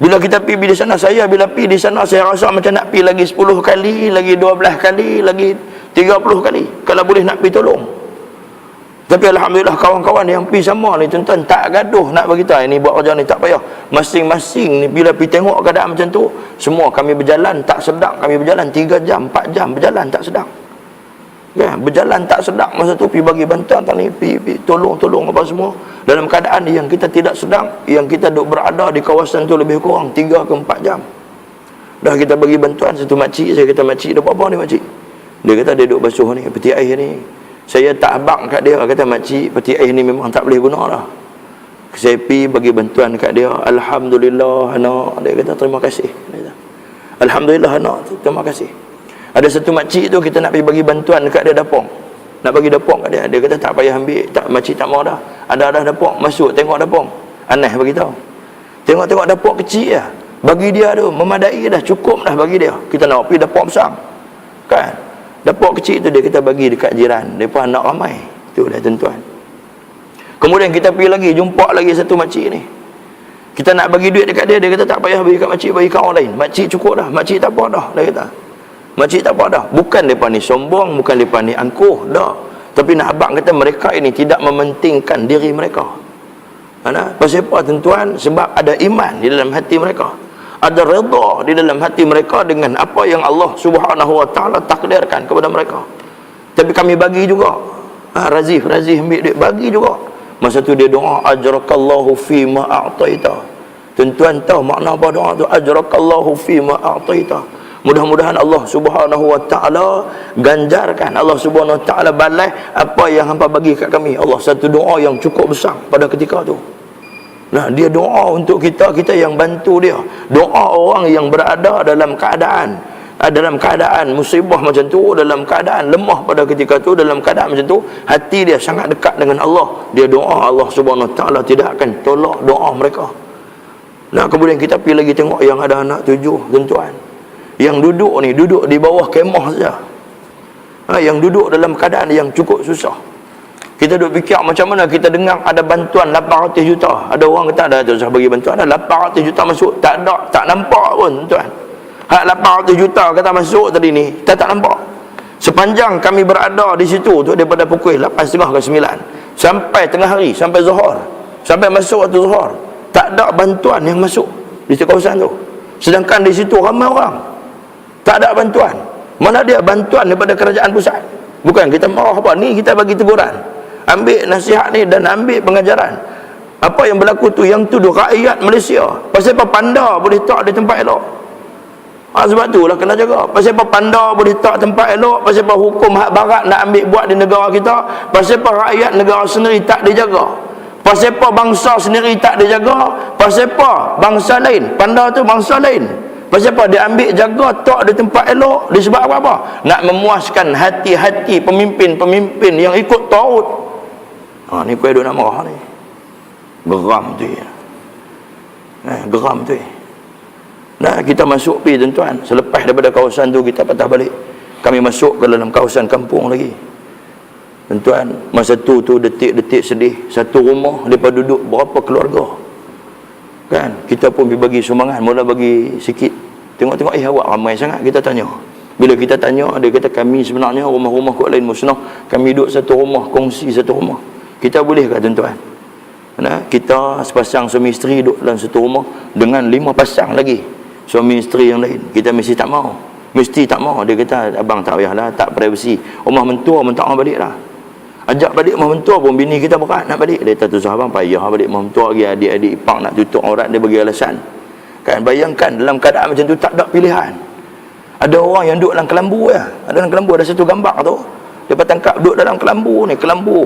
Bila kita pergi di sana, saya bila pergi di sana saya rasa macam nak pergi lagi 10 kali, lagi 12 kali, lagi 30 kali kalau boleh nak pergi tolong. Tapi alhamdulillah kawan-kawan yang pergi sama ni tuan-tuan tak gaduh nak bagi kita ini buat kerja ni, tak payah. Masing-masing ni bila pergi tengok keadaan macam tu, semua kami berjalan tak sedap, kami berjalan 3 jam 4 jam berjalan tak sedap. Ya, berjalan tak sedap masa tu pergi bagi bantuan tadi, pergi tolong apa semua dalam keadaan yang kita tidak sedang, yang kita duk berada di kawasan tu lebih kurang 3 ke 4 jam. Dah kita bagi bantuan satu makcik, saya kata makcik dah buat apa ni makcik? Dia kata dia duk basuh ni peti air ni. Saya tak abang kat dia, kata makcik peti air ni memang tak boleh guna dah. Saya pergi bagi bantuan kat dia. Alhamdulillah anak, dia kata terima kasih. Dia kata, alhamdulillah anak, terima kasih. Ada satu makcik tu kita nak pergi bagi bantuan dekat dia dapur. Nak bagi dapur kat dia. Dia kata tak payah ambil, tak, makcik tak mau dah. Ada dapur, masuk tengok dapur. Aneh bagi tahu. Tengok dapur kecil lah. Bagi dia tu memadai dah, cukup dah bagi dia. Kita nak pergi dapur besar. Kan? Dapur kecil tu dia kita bagi dekat jiran. Depa anak ramai. Tu dah tuan-tuan. Kemudian kita pergi lagi, jumpa lagi satu makcik ni. Kita nak bagi duit dekat dia, dia kata tak payah bagi kat makcik, bagi kat orang lain. Makcik cukup dah, makcik tak apa dah, dia kata. Makcik tak apa dah. Bukan depa ni sombong, bukan depa ni angkuh, dah. Tapi nak abang kata mereka ini tidak mementingkan diri mereka. Mana? Pasal apa tuan-tuan? Sebab ada iman di dalam hati mereka. Ada redha di dalam hati mereka dengan apa yang Allah Subhanahu wa taala takdirkan kepada mereka. Tapi kami bagi juga. Razif ambil duit bagi juga. Masa tu dia doa ajrakallahu fi ma a'taita. Tuan-tuan tahu makna apa doa tu? Ajrakallahu fi ma a'taita. Mudah-mudahan Allah Subhanahu wa taala ganjarkan, Allah Subhanahu wa taala balas apa yang hangpa bagi kat kami. Allah, satu doa yang cukup besar pada ketika tu. Nah, dia doa untuk kita yang bantu dia. Doa orang yang berada dalam keadaan musibah macam tu, dalam keadaan lemah pada ketika tu, dalam keadaan macam tu, hati dia sangat dekat dengan Allah. Dia doa, Allah Subhanahu wa taala tidak akan tolak doa mereka. Nah, kemudian kita pergi lagi tengok yang ada anak 7, tuan-tuan. Yang duduk ni, duduk di bawah kemah saja. Yang duduk dalam keadaan yang cukup susah. Kita duduk fikir macam mana kita dengar ada bantuan 800 juta. Ada orang kata ada susah bagi bantuan, ada 800 juta masuk. Tak ada, tak nampak pun tuan. Hak 800 juta kata masuk tadi ni, kita tak nampak. Sepanjang kami berada di situ tu, daripada pukul 8.30 ke 9 sampai tengah hari, sampai zuhur, sampai masuk waktu zuhur, tak ada bantuan yang masuk di kawasan tu. Sedangkan di situ ramai orang. Tak ada bantuan. Mana dia bantuan daripada kerajaan pusat? Bukan kita marah apa, ni kita bagi teguran. Ambil nasihat ni dan ambil pengajaran. Apa yang berlaku tu, yang tuduh rakyat Malaysia pasal apa panda boleh tak di tempat elok. Sebab tu lah kena jaga. Pasal apa panda boleh tak tempat elok, pasal apa hukum hak barat nak ambil buat di negara kita, pasal apa rakyat negara sendiri tak dijaga, pasal apa bangsa sendiri tak dijaga, pasal apa bangsa lain, panda tu bangsa lain, pasal apa dia ambil jaga tak di tempat elok, disebab apa? Nak memuaskan hati-hati pemimpin-pemimpin yang ikut taut. Ni kau duk nak marah ni. Geram tu ya. Geram tu ya. Nah, kita masuk pergi tuan-tuan, selepas daripada kawasan tu kita patah balik, kami masuk ke dalam kawasan kampung lagi tuan-tuan. Masa tu detik-detik sedih. Satu rumah mereka duduk berapa keluarga kan, kita pun pergi bagi sumbangan, mula bagi sikit. Tengok-tengok awak ramai sangat. Kita tanya, bila kita tanya, dia kata kami sebenarnya rumah-rumah kot lain musnah, kami duduk satu rumah, kongsi satu rumah. Kita boleh ke tuan-tuan? Nah, kita sepasang suami isteri duduk dalam satu rumah dengan 5 pasang lagi suami isteri yang lain. Kita mesti tak mau. Dia kata abang tak payahlah, tak privasi. Rumah mentua pun tak mau balik lah. Ajak balik rumah mentua pun bini kita berat nak balik. Dia kata tu abang payah balik rumah mentua lagi, adik-adik ipar nak tutup aurat, dia bagi alasan. Kan bayangkan dalam keadaan macam tu tak ada pilihan. Ada orang yang duduk dalam kelambu ya. Ada dalam kelambu, ada satu gambar tu. Dia tangkap duduk dalam kelambu ni, kelambu.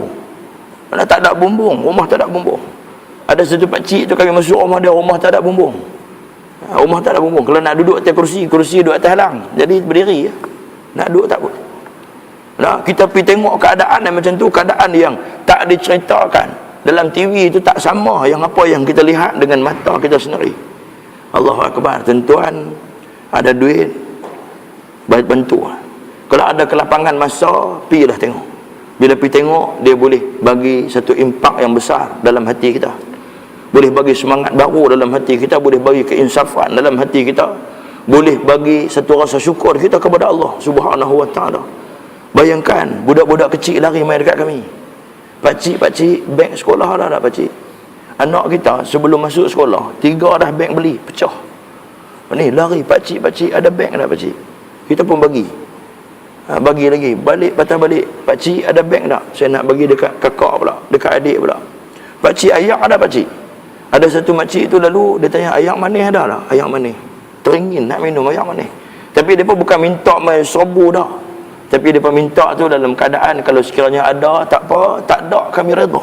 Mana tak ada bumbung, rumah tak ada bumbung. Ada satu pakcik tu kami masuk rumah dia, rumah tak ada bumbung. Rumah tak ada bumbung. Kalau nak duduk atas kursi duduk atas halang. Jadi berdiri ya. Nak duduk tak boleh. Nah, kita pergi tengok keadaan yang macam tu, keadaan yang tak diceritakan dalam TV itu tak sama yang apa yang kita lihat dengan mata kita sendiri. Allahu Akbar. Tuan-tuan, ada duit bantu. Kalau ada kelapangan masa, pergilah tengok. Bila pergi tengok, dia boleh bagi satu impak yang besar dalam hati kita, boleh bagi semangat baru dalam hati kita, boleh bagi keinsafan dalam hati kita, boleh bagi satu rasa syukur kita kepada Allah Subhanahu wa ta'ala. Bayangkan budak-budak kecil lari main dekat kami. Pakcik, beg sekolah dah tak pakcik. Anak kita sebelum masuk sekolah 3 dah beg beli, pecah. Ni lari, pakcik ada beg dah pakcik. Kita pun bagi. Bagi lagi, patah balik. Pakcik ada beg tak? Saya nak bagi dekat kakak pula, dekat adik pula. Pakcik ayak ada pakcik. Ada satu makcik tu lalu dia tanya ayak manis ada tak? Ayak manis. Teringin nak minum ayak manis. Tapi dia pun bukan minta main sobu dah. Tapi dia pun minta tu dalam keadaan kalau sekiranya ada, tak apa, tak ada kami redha.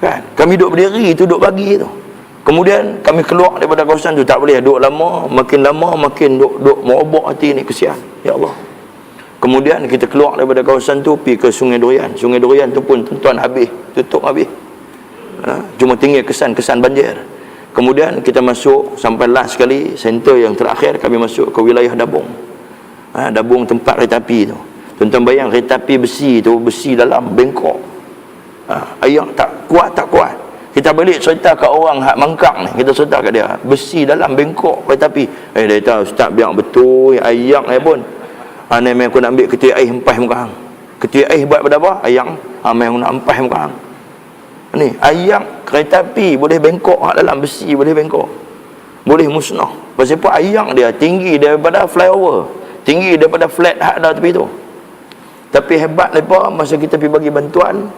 Kan? Kami duduk berdiri tu, duduk bagi tu. Kemudian kami keluar daripada kawasan tu, tak boleh duduk lama makin duduk merobak hati ni, kesian. Ya Allah. Kemudian kita keluar daripada kawasan tu pergi ke Sungai Durian. Sungai Durian tu pun tuan-tuan habis, tutup habis. Cuma tinggal kesan-kesan banjir. Kemudian kita masuk sampai last sekali, center yang terakhir kami masuk ke wilayah Dabung. Dabung tempat kereta api tu. Tuan-tuan bayang kereta api besi tu, besi dalam bengkok. Ayak tak kuat. Kita balik cerita ke orang hak mangkang ni, kita cerita kat dia, besi dalam bengkok kereta api. Dia kata ustaz biar betul ayak ni pun. Ni memang aku nak ambil ketua air empas muka hang. Ketua air buat pada apa? Ayam. Memang nak empas muka hang. Ni ayam kereta api boleh bengkok, dalam besi boleh bengkok, boleh musnah. Pasal apa? Ayam dia tinggi daripada flyover, tinggi daripada flat hak dah tepi tu. Tapi hebat mereka, masa kita pergi bagi bantuan,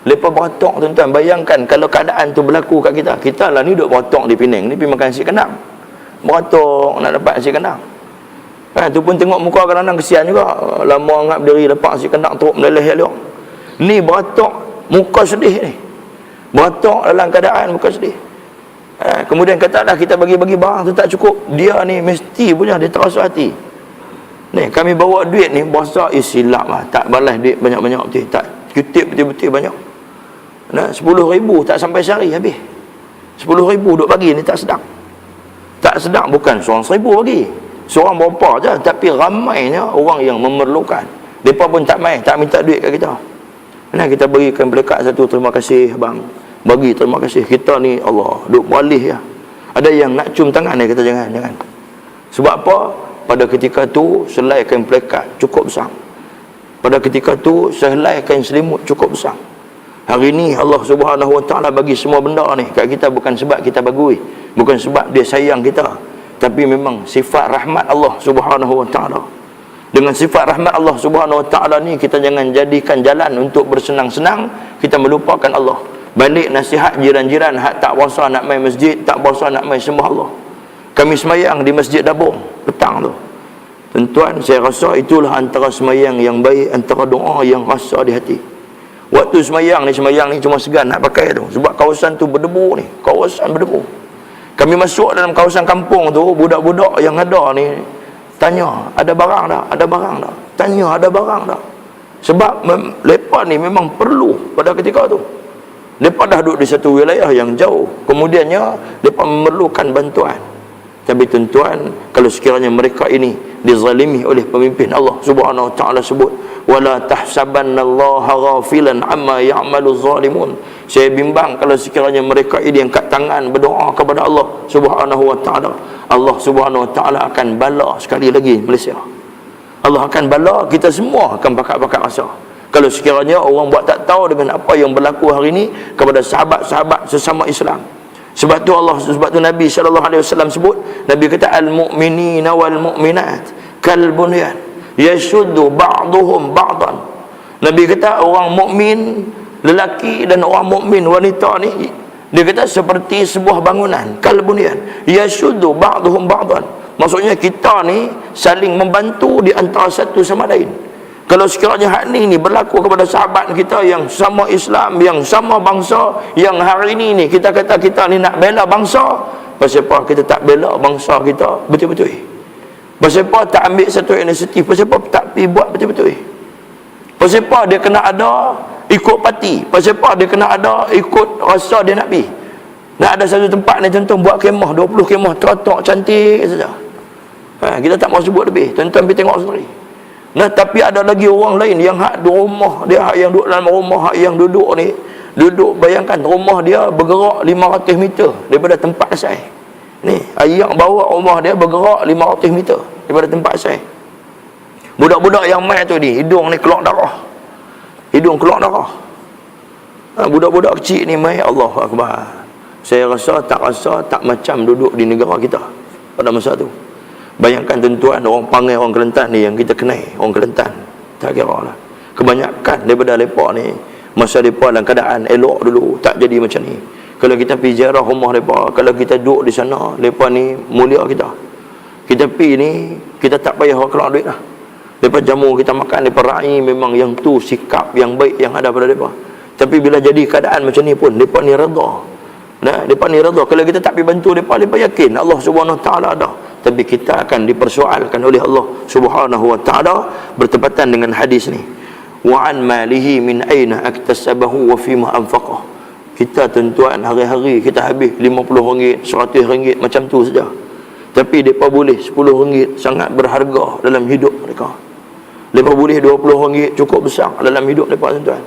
mereka beratok tuan-tuan. Bayangkan kalau keadaan tu berlaku kat kita. Kita lah ni duduk beratok di Penang ni, pergi makan nasi kandang, beratok nak dapat nasi kandang. Tu pun tengok muka kadang-kadang kesian juga. Lama angkat berdiri lepak nasi kandang teruk meleleh elok. Ni beratok muka sedih ni. Beratok dalam keadaan muka sedih. Kemudian kata dah kita bagi-bagi barang tu tak cukup. Dia ni mesti punya dia terasa hati. Ni kami bawa duit ni bahasa silap lah. Tak balas duit banyak-banyak betul. Tak kutip betul-betul banyak. 10,000 tak sampai sehari habis. 10,000 duk bagi ni tak sedap. Tak sedap bukan seorang 1,000 bagi. Seorang berapa je, tapi ramainya orang yang memerlukan. Mereka pun tak main, tak minta duit kat kita. Nah, kita berikan pelekat satu, terima kasih bang. Bagi terima kasih. Kita ni Allah, duk beralih ya. Ada yang nak cium tangan ni, kita jangan. Sebab apa? Pada ketika tu selaikan pelekat cukup besar. Pada ketika tu selaikan selimut cukup besar. Hari ni Allah Subhanahu wa ta'ala bagi semua benda ni kat kita bukan sebab kita bagui, bukan sebab dia sayang kita, tapi memang sifat rahmat Allah Subhanahu wa ta'ala. Dengan sifat rahmat Allah Subhanahu wa ta'ala ni, kita jangan jadikan jalan untuk bersenang-senang, kita melupakan Allah. Balik nasihat jiran-jiran hak tak puasa nak main masjid, tak puasa nak main sembah Allah. Kami semayang di Masjid Dabung petang tu. Tuan-tuan, saya rasa itulah antara semayang yang baik, antara doa yang rasa di hati. Waktu semayang ni cuma segan nak pakai tu, sebab kawasan tu berdebu ni, kawasan berdebu. Kami masuk dalam kawasan kampung tu, budak-budak yang ada ni tanya, ada barang tak? Ada barang tak? Tanya, ada barang tak? Sebab mereka ni memang perlu pada ketika tu. Mereka dah duduk di satu wilayah yang jauh, kemudiannya mereka memerlukan bantuan. Tapi tuan-tuan, kalau sekiranya mereka ini dizalimi oleh pemimpin, Allah Subhanahu wa taala sebut, wala tahsabannallaha ghafilan amma ya'malu zalimun. Saya bimbang kalau sekiranya mereka ini angkat tangan berdoa kepada Allah Subhanahu wa taala, Allah Subhanahu wa taala akan bala sekali lagi Malaysia. Allah akan bala kita semua, akan pakat-pakat rasa. Kalau sekiranya orang buat tak tahu dengan apa yang berlaku hari ini kepada sahabat-sahabat sesama Islam. Sebab tu Nabi sallallahu alaihi wasallam sebut, Nabi kata al-mu'minina wal mu'minat kal bunyan yashuddu ba'dhum ba'dan. Nabi kata orang mukmin lelaki dan orang mukmin wanita ni, dia kata seperti sebuah bangunan, kal bunyan yashuddu ba'dhum ba'dan. Maksudnya kita ni saling membantu di antara satu sama lain. Kalau sekiranya hal ni berlaku kepada sahabat kita yang sama Islam, yang sama bangsa, yang hari ini ni kita kata kita ni nak bela bangsa, pasal apa kita tak bela bangsa kita betul-betul? Pasal apa tak ambil satu inisiatif? Pasal apa tak pergi buat betul-betul? Pasal apa dia kena ada ikut parti? Pasal apa dia kena ada ikut rasa dia nak pergi? Nak ada satu tempat ni tuan-tuan buat kemah, 20 kemah teratak cantik saja. Kita tak mahu sebut lebih, tuan-tuan pergi tengok sendiri. Nah, tapi ada lagi orang lain yang hak di rumah dia, hak yang duduk dalam rumah, hak yang duduk ni, duduk bayangkan rumah dia bergerak 500 meter daripada tempat asal. Ni, ayam bawa rumah dia bergerak 500 meter daripada tempat asal. Budak-budak yang main tu ni, hidung ni keluar darah. Hidung keluar darah. Budak-budak kecil ni main, Allahu Akbar. Saya rasa tak macam duduk di negara kita pada masa tu. Bayangkan tuan-tuan, orang Pangai, orang Kelantan ni yang kita kenal, orang Kelantan, tak kira lah. Kebanyakan daripada mereka ni, masa mereka dalam keadaan elok dulu, tak jadi macam ni. Kalau kita pergi ziarah rumah mereka, kalau kita duduk di sana, mereka ni mulia kita. Kita pergi ni, kita tak payah keluar duit lah. Mereka jamu kita makan, mereka raih, memang yang tu sikap yang baik yang ada pada mereka. Tapi bila jadi keadaan macam ni pun, mereka ni redha. Nah, mereka ni redha. Kalau kita tak pergi bantu mereka yakin Allah Subhanahu wa taala ada. Tapi kita akan dipersoalkan oleh Allah Subhanahu wa taala bertepatan dengan hadis ni. Wa an malihi min aina aktasabahu wa fima anfaqah. Kita tuan-tuan hari-hari kita habis RM50, RM100 macam tu saja. Tapi depa boleh RM10 sangat berharga dalam hidup mereka. Depa boleh RM20 cukup besar dalam hidup depa tuan-tuan.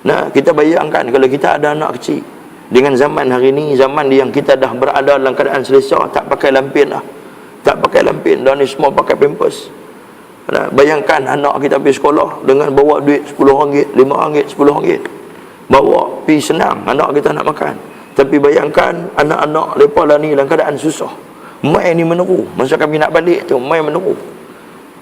Nah, kita bayangkan kalau kita ada anak kecil dengan zaman hari ni, zaman yang kita dah berada dalam keadaan selesa, tak pakai lampin lah. Tak pakai lampin, dan ni semua pakai pampers. Nah, bayangkan anak kita pergi sekolah dengan bawa duit RM10, RM5, RM10. Bawa pergi senang, anak kita nak makan. Tapi bayangkan anak-anak mereka lah ni dalam keadaan susah. Mai ni meneru. Masa kami nak balik tu, mai meneru.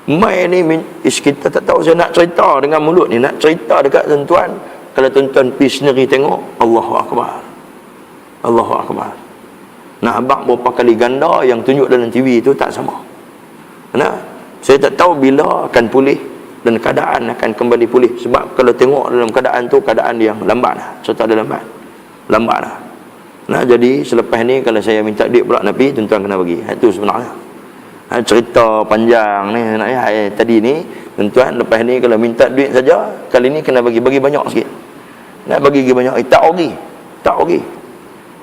Mai ni kita tak tahu, saya nak cerita dengan mulut ni, nak cerita dekat tuan-tuan. Kalau tuan-tuan pergi sendiri tengok, Allahu Akbar. Allahu Akbar. Nah, abang berapa kali ganda yang tunjuk dalam TV itu tak sama. Nah, saya tak tahu bila akan pulih dan keadaan akan kembali pulih. Sebab kalau tengok dalam keadaan tu, keadaan yang lambat lah. Serta ada lambat lah. Nah, jadi selepas ni kalau saya minta duit pula nak pergi, tuan-tuan kena bagi. Itu sebenarnya cerita panjang ni tadi ni, tuan-tuan, lepas ni kalau minta duit saja, kali ni kena bagi banyak sikit. Nak bagi banyak, tak rugi.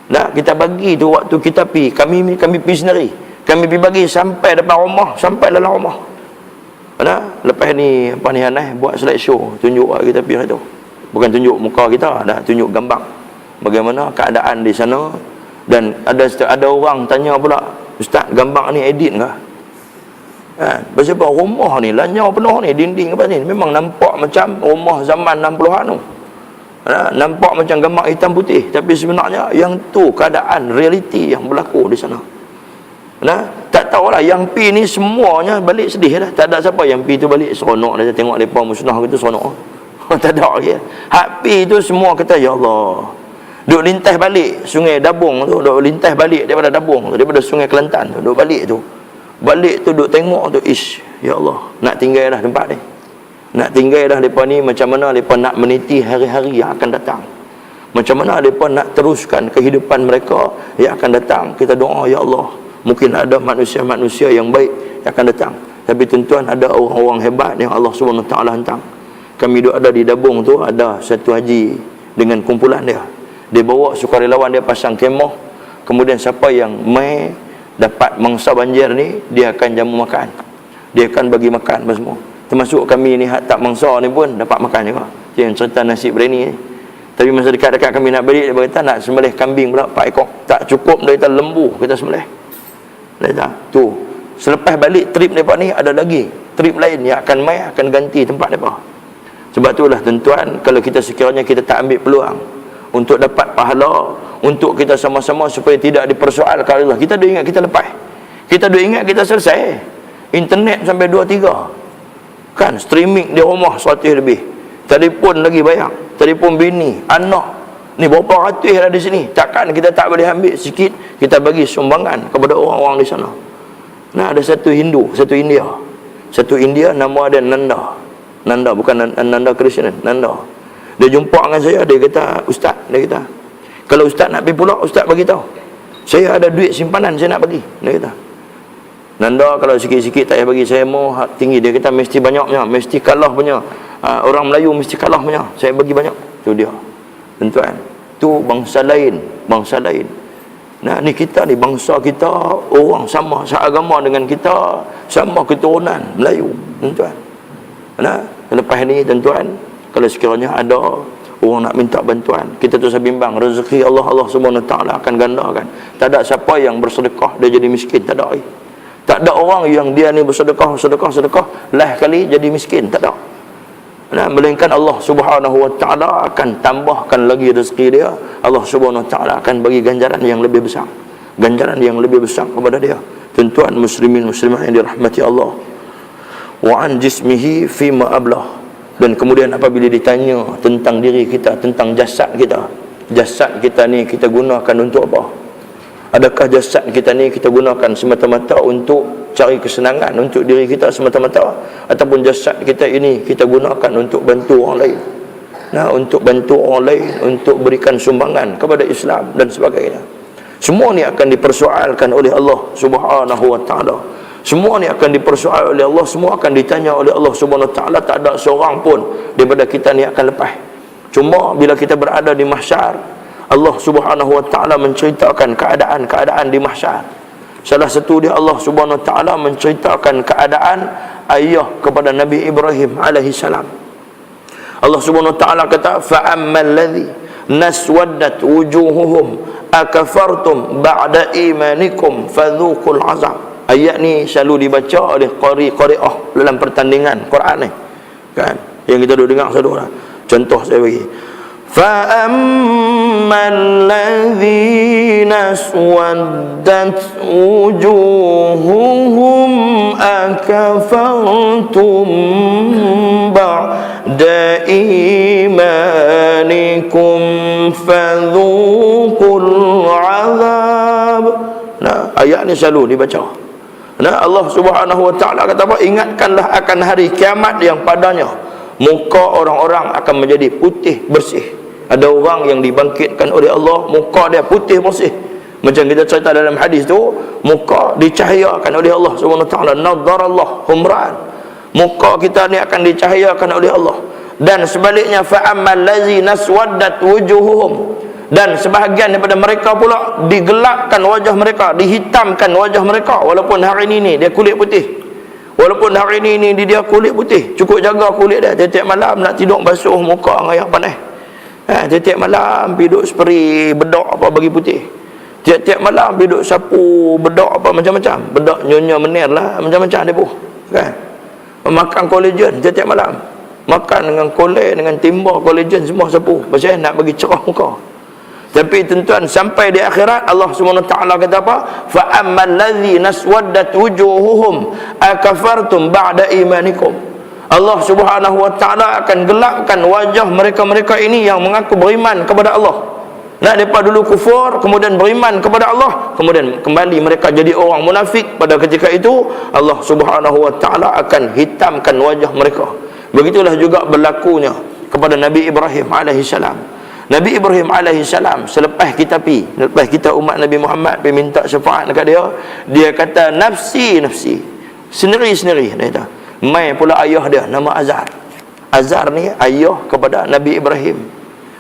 Nah, kita bagi tu waktu kita pergi, kami pergi sendiri. Kami pergi bagi sampai depan rumah, sampai dalam rumah. Nah, lepas ni apa ni Hanai buat slide show, tunjuk kita pergi tu. Bukan tunjuk muka kita, dah tunjuk gambar bagaimana keadaan di sana. Dan ada orang tanya pula, Ustaz, gambar ni edit ke? Pasal apa rumah ni lanyau penuh ni, dinding apa ni, memang nampak macam rumah zaman 60-an tu. Nampak macam gambar hitam putih, tapi sebenarnya yang tu keadaan realiti yang berlaku di sana. Tak tahulah yang pi ni semuanya balik sedih dah. Tak ada siapa yang pi tu balik seronok dah tengok depa musnah gitu seronok. Tak ada lagi. Hak pi tu semua kata ya Allah. Duk lintas balik sungai Dabung tu, duk lintas balik daripada Dabung tu, daripada sungai Kelantan tu, duk balik tu. Balik tu duk tengok tu, ya Allah, nak tinggal dah tempat ni. Nak tinggal dah depa ni, macam mana depa nak meniti hari-hari yang akan datang. Macam mana depa nak teruskan kehidupan mereka yang akan datang. Kita doa, ya Allah, mungkin ada manusia-manusia yang baik yang akan datang. Tapi tuan-tuan, ada orang-orang hebat yang Allah SWT hantar. Kami duk ada di Dabung tu, ada satu haji dengan kumpulan dia. Dia bawa sukarelawan dia pasang kemah. Kemudian siapa yang mai dapat mangsa banjir ni, dia akan jamu makan. Dia akan bagi makan semua. Termasuk kami ni tak mangsa ni pun dapat makan juga. Yang cerita nasi berani ni. Tapi masa dekat-dekat kami nak balik, dia berkata nak sembelih kambing pula 4 ekor. Tak cukup, dia kata lembu kita sembelih. Dia kata tu. Selepas balik trip mereka ni, ada lagi trip lain yang akan mai, akan ganti tempat mereka. Sebab itulah tuan-tuan, kalau kita sekiranya kita tak ambil peluang untuk dapat pahala, untuk kita sama-sama supaya tidak dipersoalkan Allah. Kita dah ingat kita lepas. Kita dah ingat kita selesai. Internet sampai 2-3. Kan, streaming di rumah 100 lebih. Telefon lagi banyak. Telefon bini, anak. Ni berapa ratus ada di sini. Takkan kita tak boleh ambil sikit, kita bagi sumbangan kepada orang-orang di sana. Nah, ada satu Hindu, satu India. Satu India, nama dia Nanda. Nanda, bukan Nanda Krishnan, Nanda. Dia jumpa dengan saya, dia kata, Ustaz, dia kata, kalau Ustaz nak pergi pulau, Ustaz bagi tahu. Saya ada duit simpanan saya nak bagi. Dia kata, Nanda, kalau sikit-sikit tak payah bagi, saya mau hak tinggi. Dia kata mesti banyaknya, mesti kalah punya. Orang Melayu mesti kalah punya. Saya bagi banyak. Tu dia. Tuan-tuan, tu bangsa lain, bangsa lain. Nah, ni kita ni, bangsa kita orang sama, seagama dengan kita, sama keturunan Melayu, tuan-tuan. Nah, lepas ni tuan-tuan, kalau sekiranya ada orang nak minta bantuan, kita tu saya bimbang, rezeki Allah SWT akan gandakan. Tak ada siapa yang bersedekah dia jadi miskin, tak ada. Tak ada orang yang dia ni bersedekah lah kali jadi miskin, tak ada. Nah, melainkan Allah SWT akan tambahkan lagi rezeki dia. Allah SWT akan bagi ganjaran yang lebih besar, ganjaran yang lebih besar kepada dia. Tuan-tuan muslimin muslimah yang dirahmati Allah. Wa an jismihi fima ablah. Dan kemudian apabila ditanya tentang diri kita, tentang jasad kita, jasad kita ni kita gunakan untuk apa? Adakah jasad kita ni kita gunakan semata-mata untuk cari kesenangan untuk diri kita semata-mata, ataupun jasad kita ini kita gunakan untuk bantu orang lain? Nah, untuk bantu orang lain, untuk berikan sumbangan kepada Islam dan sebagainya. Semua ni akan dipersoalkan oleh Allah Subhanahu wa taala. Semua ni akan dipersoal oleh Allah, semua akan ditanya oleh Allah Subhanahu wa taala. Tak ada seorang pun daripada kita ni akan lepas. Cuma bila kita berada di mahsyar, Allah Subhanahu wa taala menceritakan keadaan-keadaan di mahsyar. Salah satu dia, Allah Subhanahu wa taala menceritakan keadaan ayah kepada Nabi Ibrahim alaihi salam. Allah Subhanahu wa taala kata, fa ammal ladzi naswaddat wujuhuhum akafartum ba'da imanikum fadzuqul azab. Ayat ni selalu dibaca oleh qari'ah dalam pertandingan Quran ni, kan, yang kita duk dengar selalu lah. Contoh saya bagi, fa ammal ladzina swaddat wujuhuhum akafartum ba'da imanikum fadzuqul azab. Nah, ayat ni selalu dibaca. Nah, Allah Subhanahu wa taala kata apa? Ingatkanlah akan hari kiamat yang padanya muka orang-orang akan menjadi putih bersih. Ada orang yang dibangkitkan oleh Allah, muka dia putih bersih. Macam kita cerita dalam hadis tu, muka dicahayakan oleh Allah Subhanahu wa taala, nadarallahu humran. Muka kita ni akan dicahayakan oleh Allah. Dan sebaliknya, fa ammal ladzina swaddat wujuhuhum, dan sebahagian daripada mereka pula digelapkan wajah mereka, dihitamkan wajah mereka. Walaupun hari ini dia kulit putih, walaupun hari ini dia kulit putih, cukup jaga kulit dia. Tiap-tiap malam nak tidur basuh muka dengan air panas. Tiap-tiap malam duduk spray bedak apa bagi putih. Tiap-tiap malam duduk sapu bedak apa macam-macam. Bedak nyonya menir lah, macam-macam dia pun, kan. Makan collagen tiap-tiap malam. Makan dengan kolej, dengan timba collagen semua sapu. Pasal nak bagi cerah muka. Tapi tuan-tuan, sampai di akhirat Allah SWT kata apa? Fa ammal ladzina swaddat wujuhuhum akafartum ba'da imanikum. Allah Subhanahu wa taala akan gelapkan wajah mereka-mereka ini yang mengaku beriman kepada Allah. Nak mereka dulu kufur, kemudian beriman kepada Allah, kemudian kembali mereka jadi orang munafik. Pada ketika itu Allah Subhanahu wa taala akan hitamkan wajah mereka. Begitulah juga berlakunya kepada Nabi Ibrahim alaihi salam. Nabi Ibrahim alaihi salam selepas kita umat Nabi Muhammad pergi minta syafaat dekat dia kata nafsi nafsi, sendiri-sendiri dia kata. Mai pula ayah dia nama Azar. Azar ni ayah kepada Nabi Ibrahim.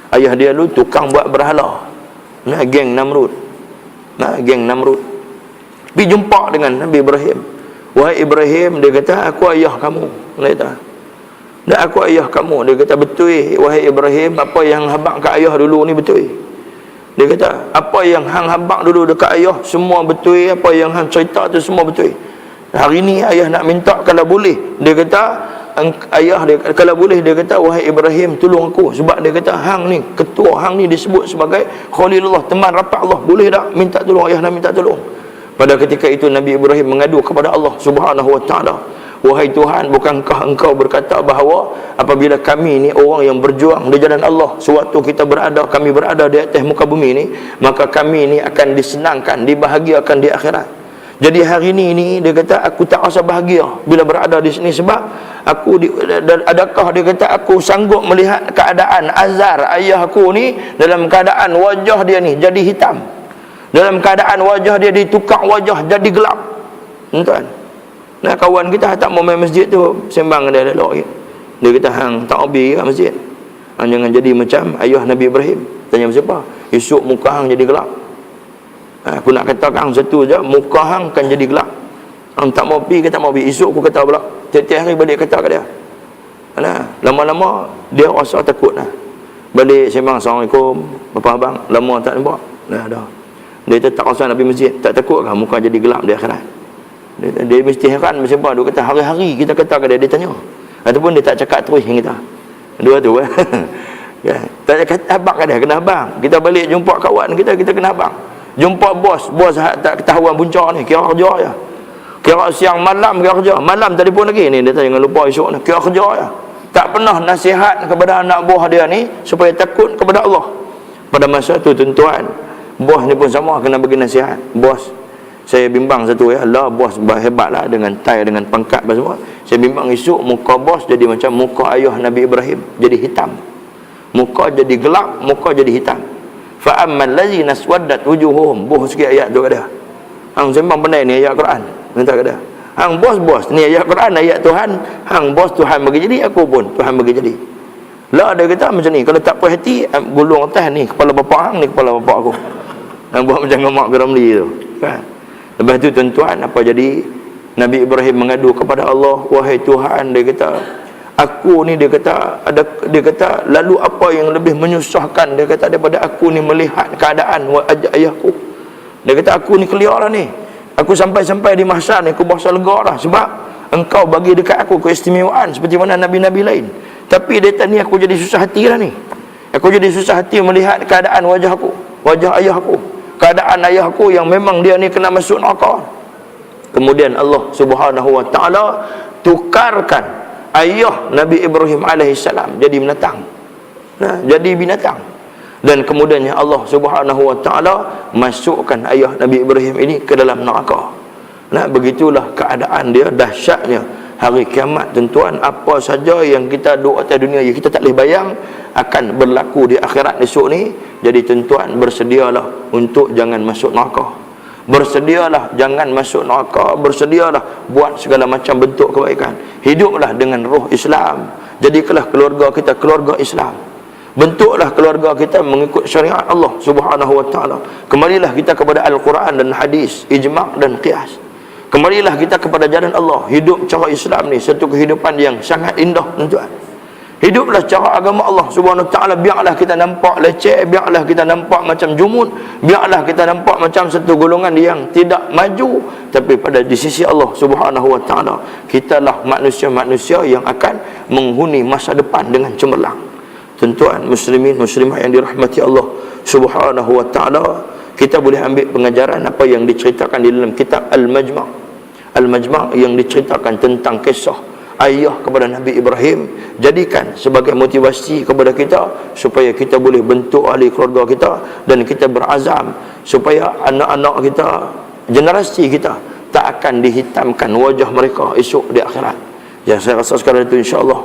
Ayah dia dulu tukang buat berhala. Geng Namrud. Geng Namrud. Pergi jumpa dengan Nabi Ibrahim. Wahai Ibrahim, dia kata aku ayah kamu. Dia kata, "Dan aku ayah kamu." Dia kata, "Betul wahai Ibrahim, apa yang habaq kat ayah dulu ni betul." Dia kata, "Apa yang hang habaq dulu dekat ayah semua betul, apa yang hang cerita tu semua betul. Hari ni ayah nak minta kalau boleh." Dia kata, ayah dia kalau boleh, dia kata, "Wahai Ibrahim, tolong aku." Sebab dia kata hang ni ketua, hang ni disebut sebagai Khalilullah, teman rapat Allah. Boleh tak minta tolong? Ayah nak minta tolong. Pada ketika itu Nabi Ibrahim mengadu kepada Allah Subhanahu wa taala, "Wahai Tuhan, bukankah engkau berkata bahawa apabila kami ni orang yang berjuang di jalan Allah, sewaktu kami berada di atas muka bumi ni, maka kami ni akan disenangkan, dibahagiakan di akhirat. Jadi hari ni dia kata aku tak rasa bahagia bila berada di sini sebab adakah dia kata aku sanggup melihat keadaan Azar ayah aku ni dalam keadaan wajah dia ni jadi hitam, dalam keadaan wajah dia ditukar wajah jadi gelap." Tuan, nah kawan kita tak mau main masjid tu sembang dia elok. Dia kata hang tak hobi kat masjid. Hang jangan jadi macam ayah Nabi Ibrahim. Tanya siapa? Esok muka hang jadi gelap. Aku nak kata hang satu je, muka hang akan jadi gelap. Hang tak mau pergi ke tak mau pergi. Esok aku kata pula, tiap-tiap hari balik kata kat dia. Lama-lama dia rasa takut lah. Balik sembang, "Assalamualaikum bapa abang, lama tak nampak." Dah. Dia tak rasa nak pergi masjid. Tak takut kan muka jadi gelap di akhirat? Dia mesti heran macam apa. Dia kata hari-hari kita kata kat dia tanya. Ataupun dia tak cakap terus dengan kita. Dua tu ya. Tak cakap abang kat dia, kena abang. Kita balik jumpa kawan kita kena abang. Jumpa bos tak ketahuan punca ni, kira kerja je. Kira siang malam kira kerja. Malam telefon lagi ni, dia tak jangan lupa esok ni, kira kerja je. Tak pernah nasihat kepada anak buah dia ni supaya takut kepada Allah. Pada masa tu tuan-tuan, bos ni pun sama kena bagi nasihat. Bos, saya bimbang satu ya, Allah bos hebatlah dengan tai dengan pangkat semua. Saya bimbang esok muka bos jadi macam muka ayah Nabi Ibrahim, jadi hitam. Muka jadi gelap, muka jadi hitam. Fa ammal ladzina aswaddat wujuhum. Bos sikit ayat tu ada. Hang sembang pandai ni ayat Quran. Minta kat dia. Hang bos ni ayat Quran, ayat Tuhan. Hang bos Tuhan bagi jadi, aku pun Tuhan bagi jadi. Lah dia kata macam ni, kalau tak puas hati gulung atas ni kepala bapak hang, ni kepala bapak aku. Hang buat macam ngamak Ramli tu. Kan? Lepas tu tuan-tuan, apa jadi? Nabi Ibrahim mengadu kepada Allah, "Wahai Tuhan," dia kata, "aku ni," dia kata lalu apa yang lebih menyusahkan, dia kata, daripada aku ni melihat keadaan ayahku. Dia kata aku ni keliar lah ni. Aku sampai di mahsyar ni aku berasa lega lah sebab engkau bagi dekat aku keistimewaan seperti mana nabi-nabi lain. Tapi dia kata ni aku jadi susah hati lah ni. Aku jadi susah hati melihat keadaan wajah ayahku. Keadaan ayahku yang memang dia ni kena masuk neraka." Kemudian Allah Subhanahu wa taala tukarkan ayah Nabi Ibrahim alaihissalam jadi binatang. Jadi binatang. Dan kemudiannya Allah Subhanahu wa taala masukkan ayah Nabi Ibrahim ini ke dalam neraka. Begitulah keadaan dia, dahsyatnya hari kiamat tuan-tuan. Apa saja yang kita duk atas dunia yang kita tak boleh bayang akan berlaku di akhirat esok ni. Jadi tuan-tuan, bersedialah untuk jangan masuk neraka. Bersedialah jangan masuk neraka. Bersedialah buat segala macam bentuk kebaikan. Hiduplah dengan roh Islam. Jadikanlah keluarga kita keluarga Islam. Bentuklah keluarga kita mengikut syariat Allah Subhanahu wa taala. Kembalilah kita kepada Al-Quran dan hadis, ijma' dan qiyas. Kembalilah kita kepada jalan Allah. Hidup cara Islam ni satu kehidupan yang sangat indah tuan-tuan. Hiduplah cara agama Allah Subhanahu wa taala. Biarlah kita nampak leceh, biarlah kita nampak macam jumud, biarlah kita nampak macam satu golongan yang tidak maju, tapi pada di sisi Allah Subhanahu wa taala kitalah manusia-manusia yang akan menghuni masa depan dengan cemerlang. Tuan-tuan muslimin muslimah yang dirahmati Allah Subhanahu wa taala, kita boleh ambil pengajaran apa yang diceritakan di dalam kitab Al-Majma'. Al-Majma' yang diceritakan tentang kisah ayah kepada Nabi Ibrahim, jadikan sebagai motivasi kepada kita supaya kita boleh bentuk ahli keluarga kita, dan kita berazam supaya anak-anak kita, generasi kita tak akan dihitamkan wajah mereka esok di akhirat. Yang saya rasa sekarang itu insya-Allah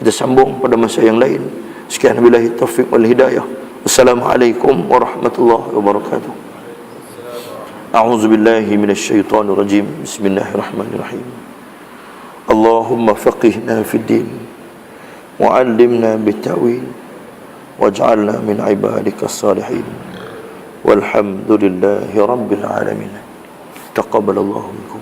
kita sambung pada masa yang lain. Sekian, billahi taufiq wal hidayah. Assalamualaikum warahmatullahi wabarakatuh. A'udzu billahi minasyaitonir rajim. Bismillahirrahmanirrahim. Allahumma faqihna fid din wa 'allimna bit-ta'wil waj'alna min 'ibadikas salihin. Walhamdulillahi rabbil alamin. Taqabbalallahu minkum.